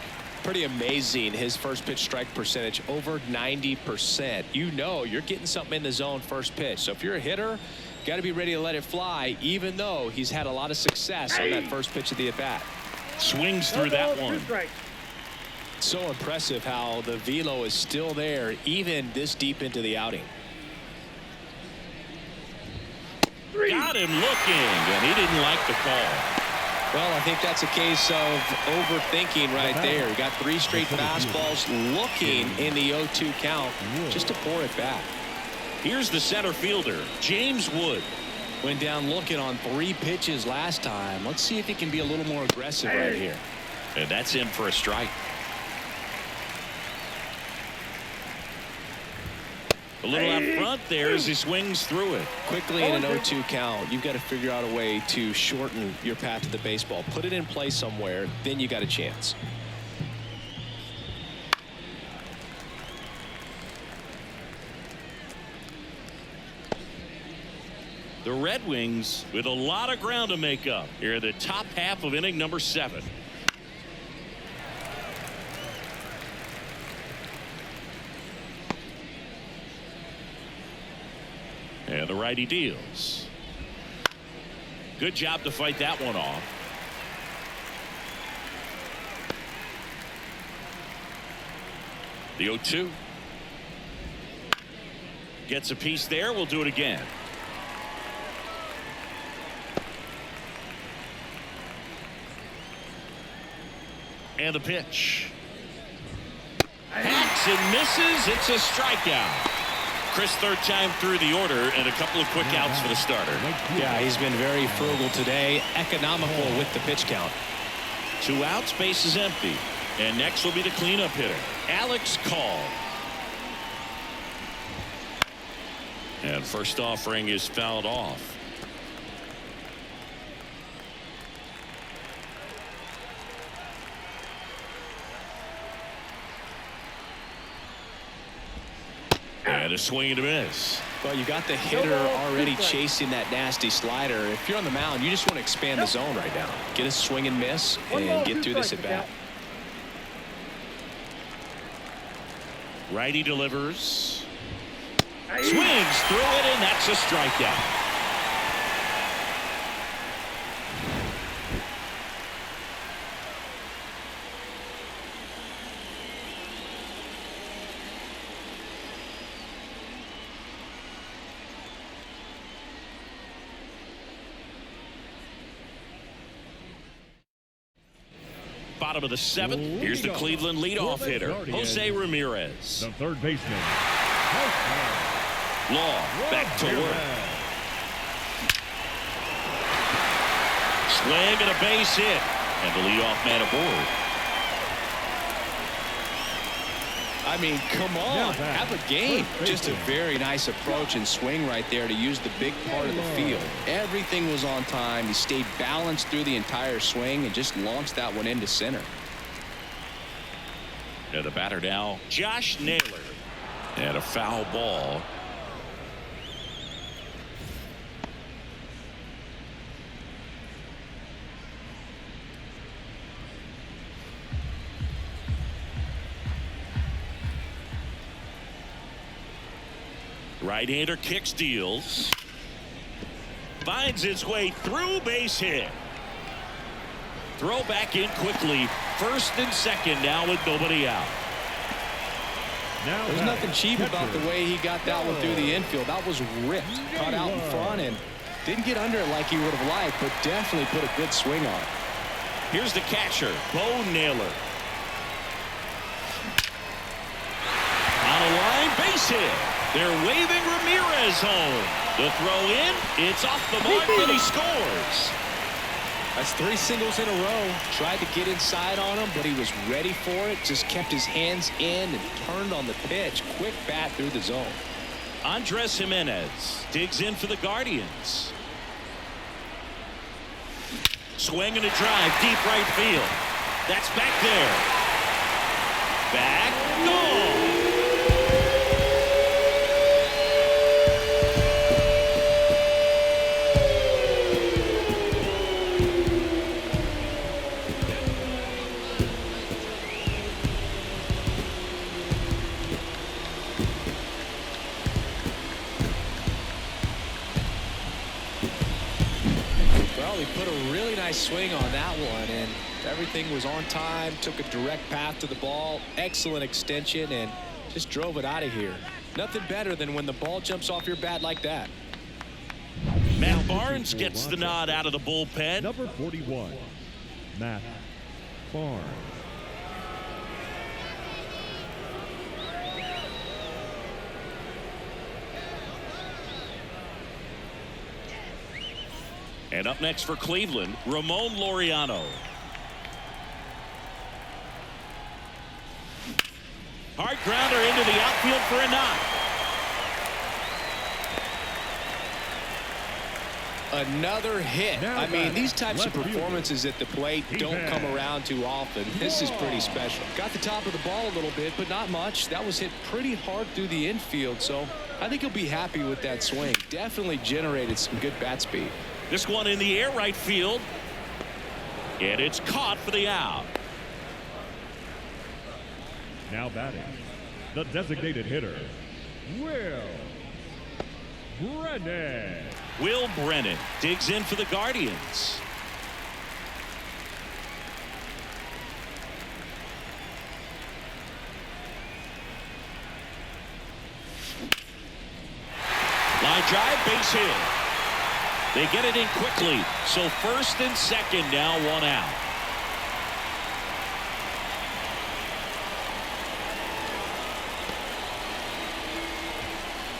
Pretty amazing. His first pitch strike percentage over 90%. You know you're getting something in the zone first pitch. So if you're a hitter, got to be ready to let it fly, even though he's had a lot of success on that first pitch of the at-bat. Swings through that one. So impressive how the velo is still there even this deep into the outing. Got him looking, and he didn't like the call. Well, I think that's a case of overthinking right there. He got 3 straight fastballs looking in the 0-2 count just to pour it back. Here's the center fielder, James Wood. Went down looking on 3 pitches last time. Let's see if he can be a little more aggressive right here. And that's in for a strike. A little out front there as he swings through it. Quickly in an 0-2 count, you've got to figure out a way to shorten your path to the baseball. Put it in play somewhere, then you got a chance. The Red Wings with a lot of ground to make up here in the top half of inning number 7. And the righty deals. Good job to fight that one off. The 0-2. Gets a piece there. We'll do it again. And the pitch. Hacks and misses. It's a strikeout. Chris, third time through the order and a couple of quick outs for the starter. Yeah, he's been very frugal today. Economical with the pitch count. 2 outs, base is empty. And next will be the cleanup hitter, Alex Call. And first offering is fouled off. And a swing and a miss. Well, you got the hitter already chasing that nasty slider. If you're on the mound, you just want to expand the zone right now. Get a swing and miss and get through this at bat. Righty delivers. Swings through it, and that's a strikeout. Bottom of the 7th. Here's the Cleveland leadoff hitter, Jose Ramirez. The third baseman, Law back to work. Swing and a base hit. And the leadoff man aboard. I mean, come on, have a game. Just a very nice approach and swing right there to use the big part of the field. Everything was on time. He stayed balanced through the entire swing and just launched that one into center. And the batter now, Josh Naylor. And a foul ball. Right-hander kicks, deals. Finds its way through, base hit. Throw back in quickly. First and second now with nobody out. There's nothing cheap about the way he got that one through the infield. That was ripped, caught out in front, and didn't get under it like he would have liked, but definitely put a good swing on it. Here's the catcher, Bo Naylor. On a line, base hit. They're waving Ramirez home. The throw in, it's off the mark, and he scores. That's 3 singles in a row. Tried to get inside on him, but he was ready for it. Just kept his hands in and turned on the pitch. Quick bat through the zone. Andres Jimenez digs in for the Guardians. Swing and a drive, deep right field. That's back there. Back, gone. Well, he put a really nice swing on that one, and everything was on time, took a direct path to the ball, excellent extension, and just drove it out of here. Nothing better than when the ball jumps off your bat like that. Matt Barnes gets the nod out of the bullpen. Number 41, Matt Barnes. And up next for Cleveland, Ramon Laureano. Hard grounder into the outfield for a knock. Another hit. Now I mean, these types of left fielder. performances at the plate don't come around too often. This is pretty special. Got the top of the ball a little bit, but not much. That was hit pretty hard through the infield, so I think he'll be happy with that swing. Definitely generated some good bat speed. This one in the air right field. And it's caught for the out. Now batting, the designated hitter, Will Brennan. Will Brennan digs in for the Guardians. Line drive, base hit. They get it in quickly. So first and second now, one out.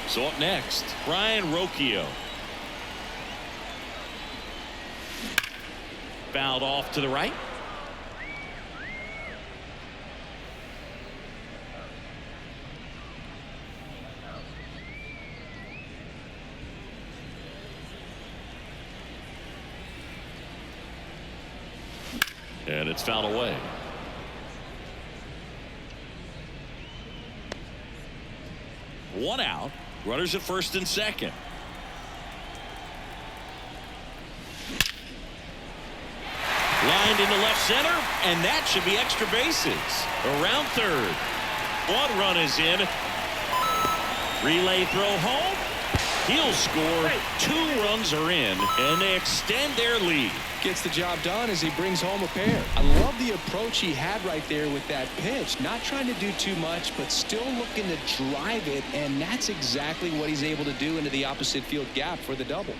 So up next, Brian Rocchio. Fouled off to the right. And it's fouled away. One out. Runners at first and second. Lined into left center, and that should be extra bases. Around third. One run is in. Relay throw home. He'll score. 2 runs are in, and they extend their lead. Gets the job done as he brings home a pair. I love the approach he had right there with that pitch. Not trying to do too much, but still looking to drive it, and that's exactly what he's able to do into the opposite field gap for the double.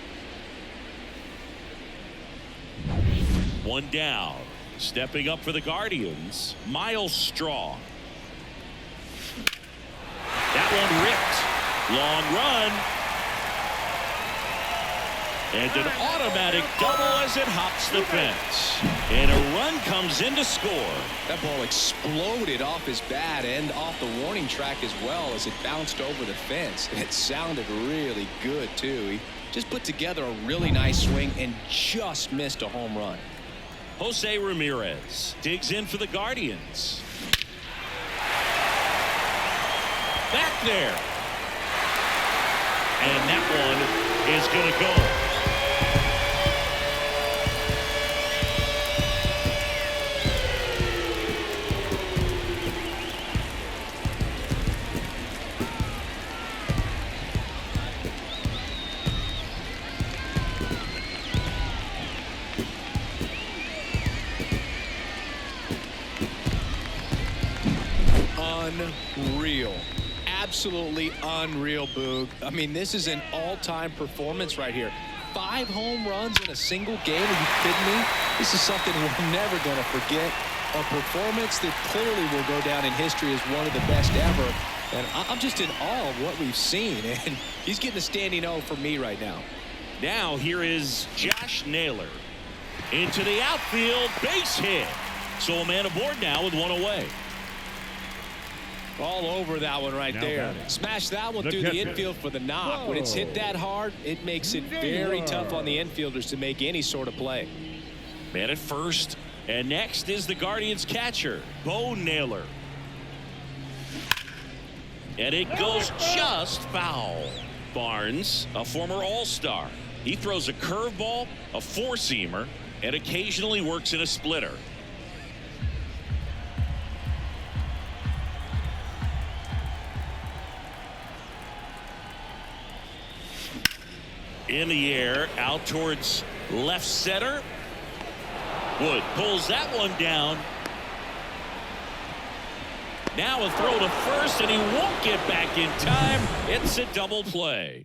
One down. Stepping up for the Guardians, Miles Straw. That one ripped. Long run. And an automatic double as it hops the fence. And a run comes in to score. That ball exploded off his bat and off the warning track as well as it bounced over the fence. And it sounded really good, too. He just put together a really nice swing and just missed a home run. Jose Ramirez digs in for the Guardians. Back there. And that one is going to go. Unreal. Absolutely unreal, Boog. I mean, this is an all-time performance right here. 5 home runs in a single game. Are you kidding me? This is something we're never going to forget. A performance that clearly will go down in history as one of the best ever. And I'm just in awe of what we've seen. And he's getting a standing O for me right now. Now here is Josh Naylor. Into the outfield, base hit. So a man aboard now with one away. All over that one right Now there. batting. Smash that one The through catcher. the infield for the knock. When it's hit that hard, it makes it very tough on the infielders to make any sort of play. Man at first, And next is the Guardians catcher, Bo Naylor. And it goes just foul. Barnes, a former All-Star. He throws a curveball, a four-seamer, and occasionally works in a splitter. In the air, out towards left center. Wood pulls that one down. Now a throw to first, and he won't get back in time. It's a double play.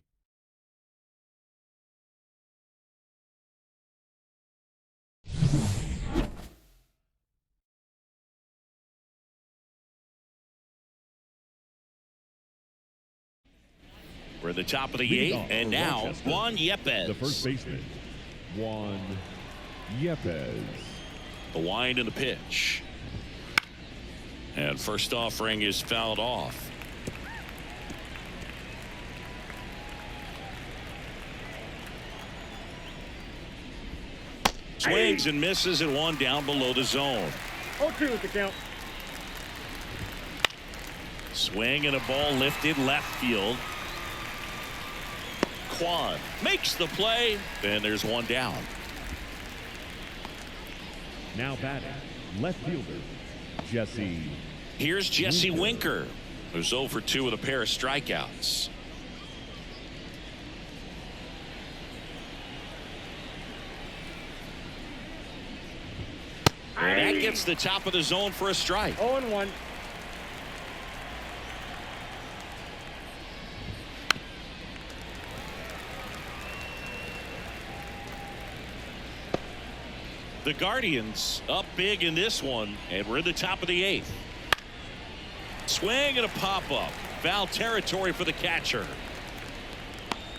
We're at the top of the eighth, and now Rochester, Juan Yepez. The first baseman, Juan Yepez. The wind and the pitch. And first offering is fouled off. Swings and misses, and one down below the zone. 0-2 with the count. Swing and a ball lifted left field. Quan makes the play, and there's one down. Now batting, left fielder, Jesse. Here's Jesse Winker, who's 0 for 2 with a pair of strikeouts. And that gets the top of the zone for a strike. 0-1. The Guardians up big in this one, and we're in the top of the eighth. Swing and a pop-up. Foul territory for the catcher.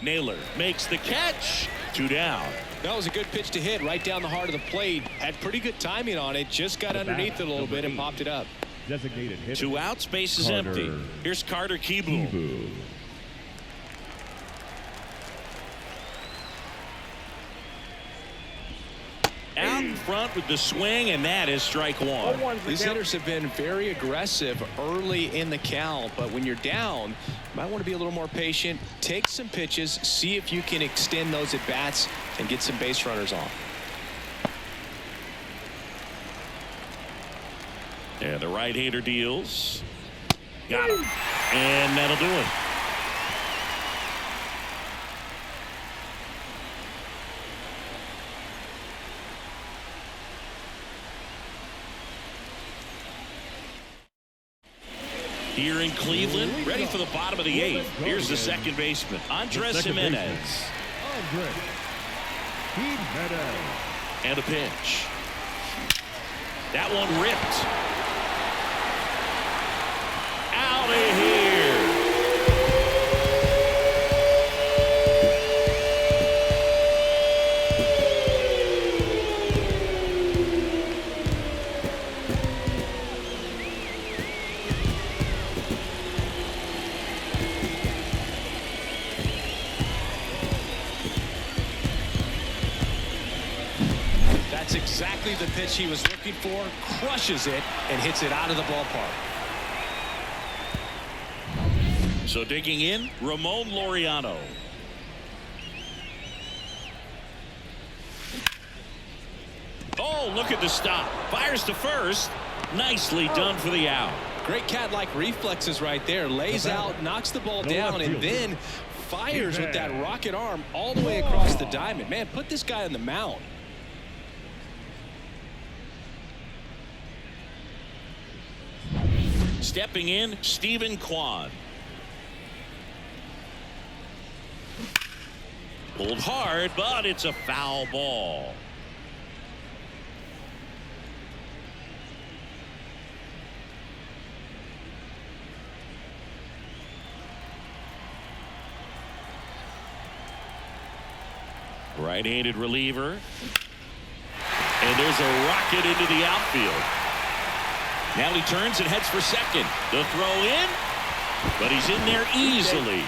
Naylor makes the catch. 2 down. That was a good pitch to hit right down the heart of the plate. Had pretty good timing on it. Just got underneath it a little bit and popped it up. Designated hitter. 2 outs, base is Carter empty. Here's Carter Kieboom. Kieboom. Out in front with the swing, and that is strike 1. 0-1's the These count. hitters have been very aggressive early in the count, but when you're down, you might want to be a little more patient. Take some pitches, see if you can extend those at bats and get some base runners on. And the right-hander deals. Got him. And that'll do it. Here in Cleveland, ready for the bottom of the eighth. Here's the second baseman, Andres Jimenez. Andres Jimenez. And a pitch. That one ripped. Out of here. That's exactly the pitch he was looking for. Crushes it and hits it out of the ballpark. So digging in, Ramon Laureano. Oh, look at the stop. Fires to first. Nicely done for the out. Great cat-like reflexes right there. Lays out, knocks the ball down, and then fires with that rocket arm all the way across the diamond. Man, put this guy on the mound. Stepping in, Stephen Kwan. Pulled hard, but it's a foul ball. Right-handed reliever. And there's a rocket into the outfield. Now he turns and heads for second. The throw in, but he's in there easily.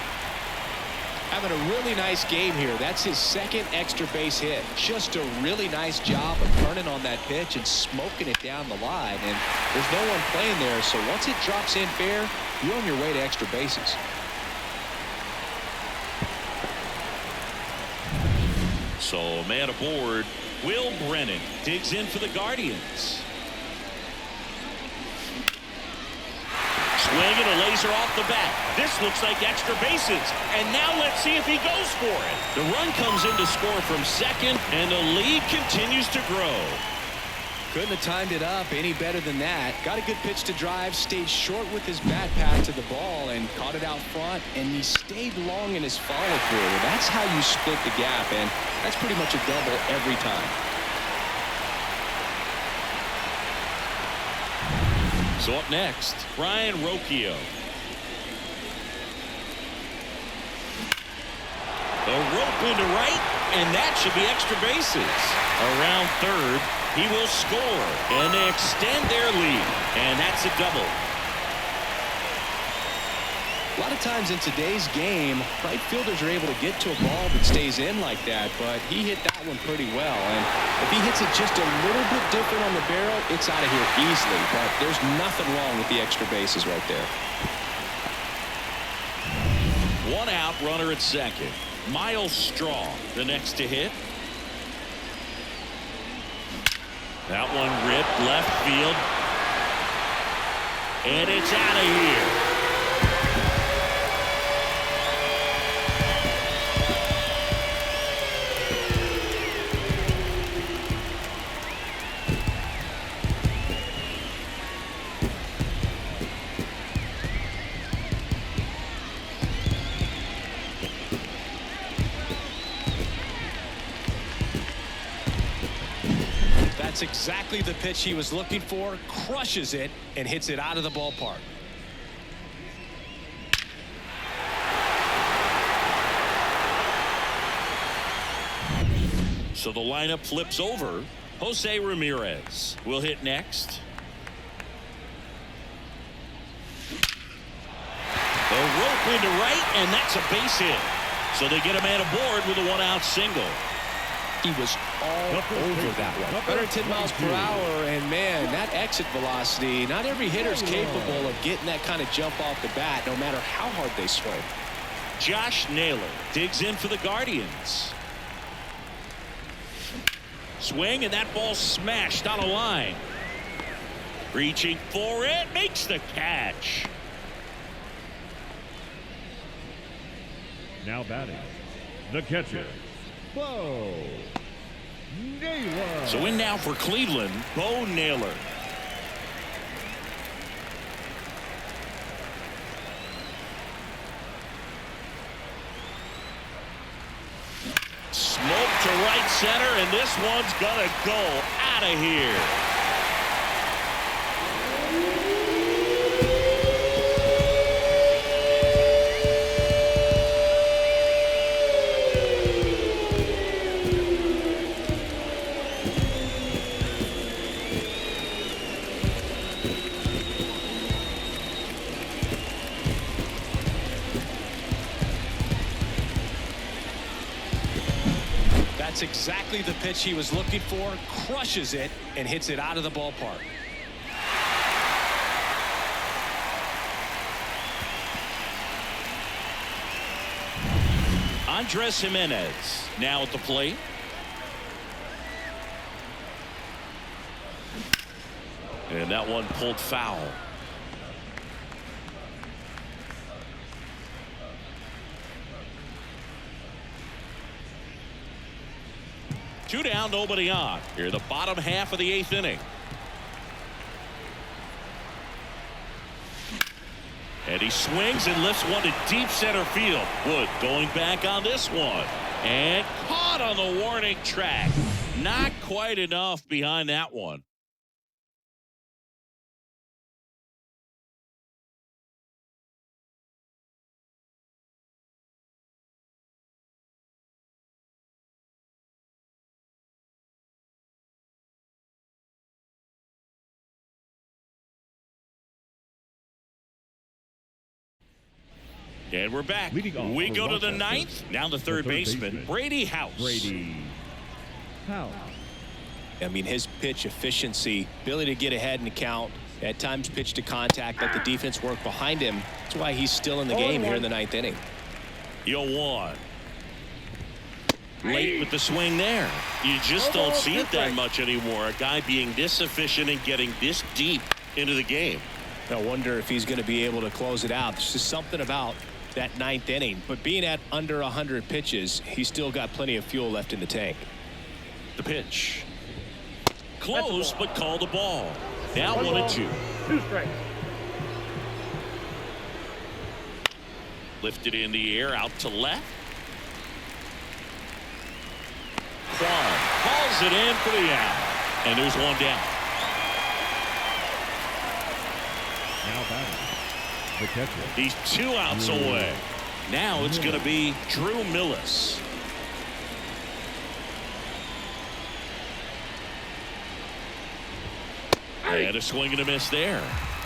Having a really nice game here. That's his second extra base hit. Just a really nice job of turning on that pitch and smoking it down the line. And there's no one playing there, so once it drops in fair, you're on your way to extra bases. So a man aboard. Will Brennan digs in for the Guardians. Swing and a laser off the bat. This looks like extra bases. And now let's see if he goes for it. The run comes in to score from second, and the lead continues to grow. Couldn't have timed it up any better than that. Got a good pitch to drive, stayed short with his bat path to the ball and caught it out front, and he stayed long in his follow through. That's how you split the gap, and that's pretty much a double every time. So up next, Brian Rocchio. A rope into right, and that should be extra bases. Around third, he will score, and they extend their lead, and that's a double. A lot of times in today's game, right fielders are able to get to a ball that stays in like that, but he hit that one pretty well. And if he hits it just a little bit different on the barrel, it's out of here easily. But there's nothing wrong with the extra bases right there. One out, runner at second. Miles Straw, the next to hit. That one ripped left field. And it's out of here. That's exactly the pitch he was looking for. Crushes it and hits it out of the ballpark. So the lineup flips over. Jose Ramirez will hit next. A rope into right, and that's a base hit. So they get a man aboard with a one-out single. He was all over that one. 110 miles per hour, and man, that exit velocity, not every hitter's capable of getting that kind of jump off the bat, no matter how hard they swing. Josh Naylor digs in for the Guardians. Swing, and that ball smashed on a line. Reaching for it, makes the catch. Now batting, the catcher, Bo Naylor. So in now for Cleveland, Bo Naylor. Smoke to right center, and this one's gonna go out of here. That's exactly the pitch he was looking for. Crushes it and hits it out of the ballpark. Andres Jimenez now at the plate. And that one pulled foul. Two down, nobody on. Here, the bottom half of the eighth inning. And he swings and lifts one to deep center field. Wood going back on this one. And caught on the warning track. Not quite enough behind that one. And we're back. Leading off We for go to the Rochester, ninth. Now the third baseman, Brady House. Brady House. I mean, his pitch efficiency, ability to get ahead in the count, at times pitch to contact, let the defense work behind him. That's why he's still in the game here in the ninth inning. 0-1. Late with the swing there. You just don't see it that much anymore. A guy being this efficient and getting this deep into the game. I wonder if he's going to be able to close it out. There's just something about that ninth inning. But being at under 100 pitches, he's still got plenty of fuel left in the tank. The pitch. Close, but called a ball. Now 1-2. 2 strikes. Lifted in the air, out to left. Kwan calls it in for the out. And there's one down. Now batting, the catcher. He's 2 outs away. Now it's going to be Drew Millis. And a swing and a miss there.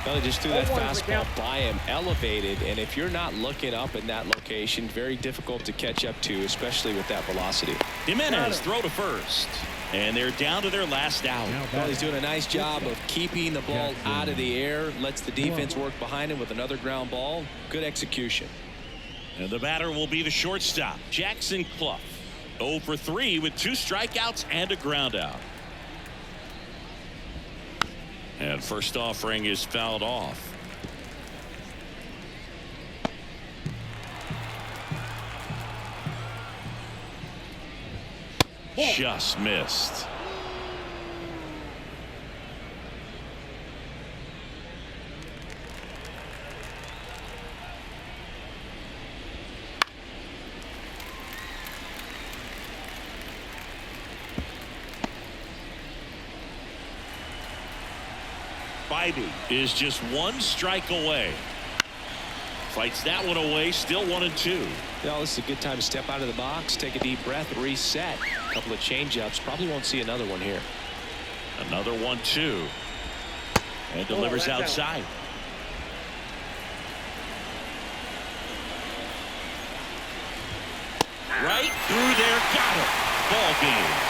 Well, they just threw that 0-1's the fastball count. by him, elevated, and if you're not looking up in that location, very difficult to catch up to, especially with that velocity. Jimenez throw to first. And they're down to their last out. Well, he's doing a nice job of keeping the ball out of the air, lets the defense work behind him with another ground ball. Good execution. And the batter will be the shortstop, Jackson Clough. 0 for 3 with 2 strikeouts and a ground out. And first offering is fouled off. Just missed. Biden is just 1 strike away. Fights that one away, still 1-2. Well, this is a good time to step out of the box, take a deep breath, reset. A couple of change-ups. Probably won't see another one here. Another 1-2. And delivers outside. Right through there, got it. Ball game.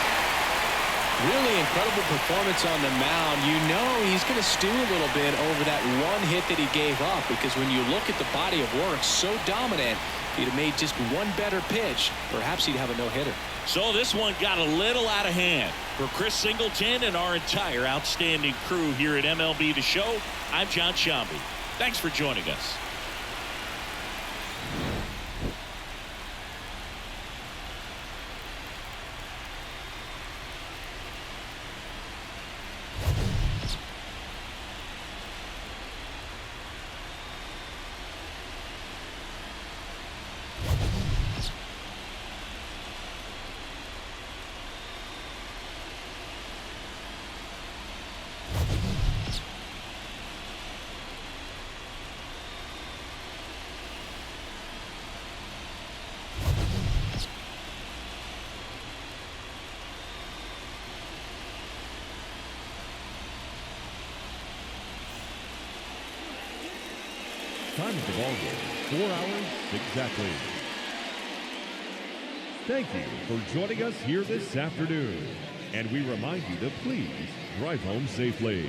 Really incredible performance on the mound. You know he's going to stew a little bit over that one hit that he gave up, because when you look at the body of work, so dominant, if he'd have made just one better pitch, perhaps he'd have a no-hitter. So this one got a little out of hand. For Chris Singleton and our entire outstanding crew here at MLB The Show, I'm John Shambi. Thanks for joining us. Time of the ball game, 4 hours exactly. Thank you for joining us here this afternoon. And we remind you to please drive home safely.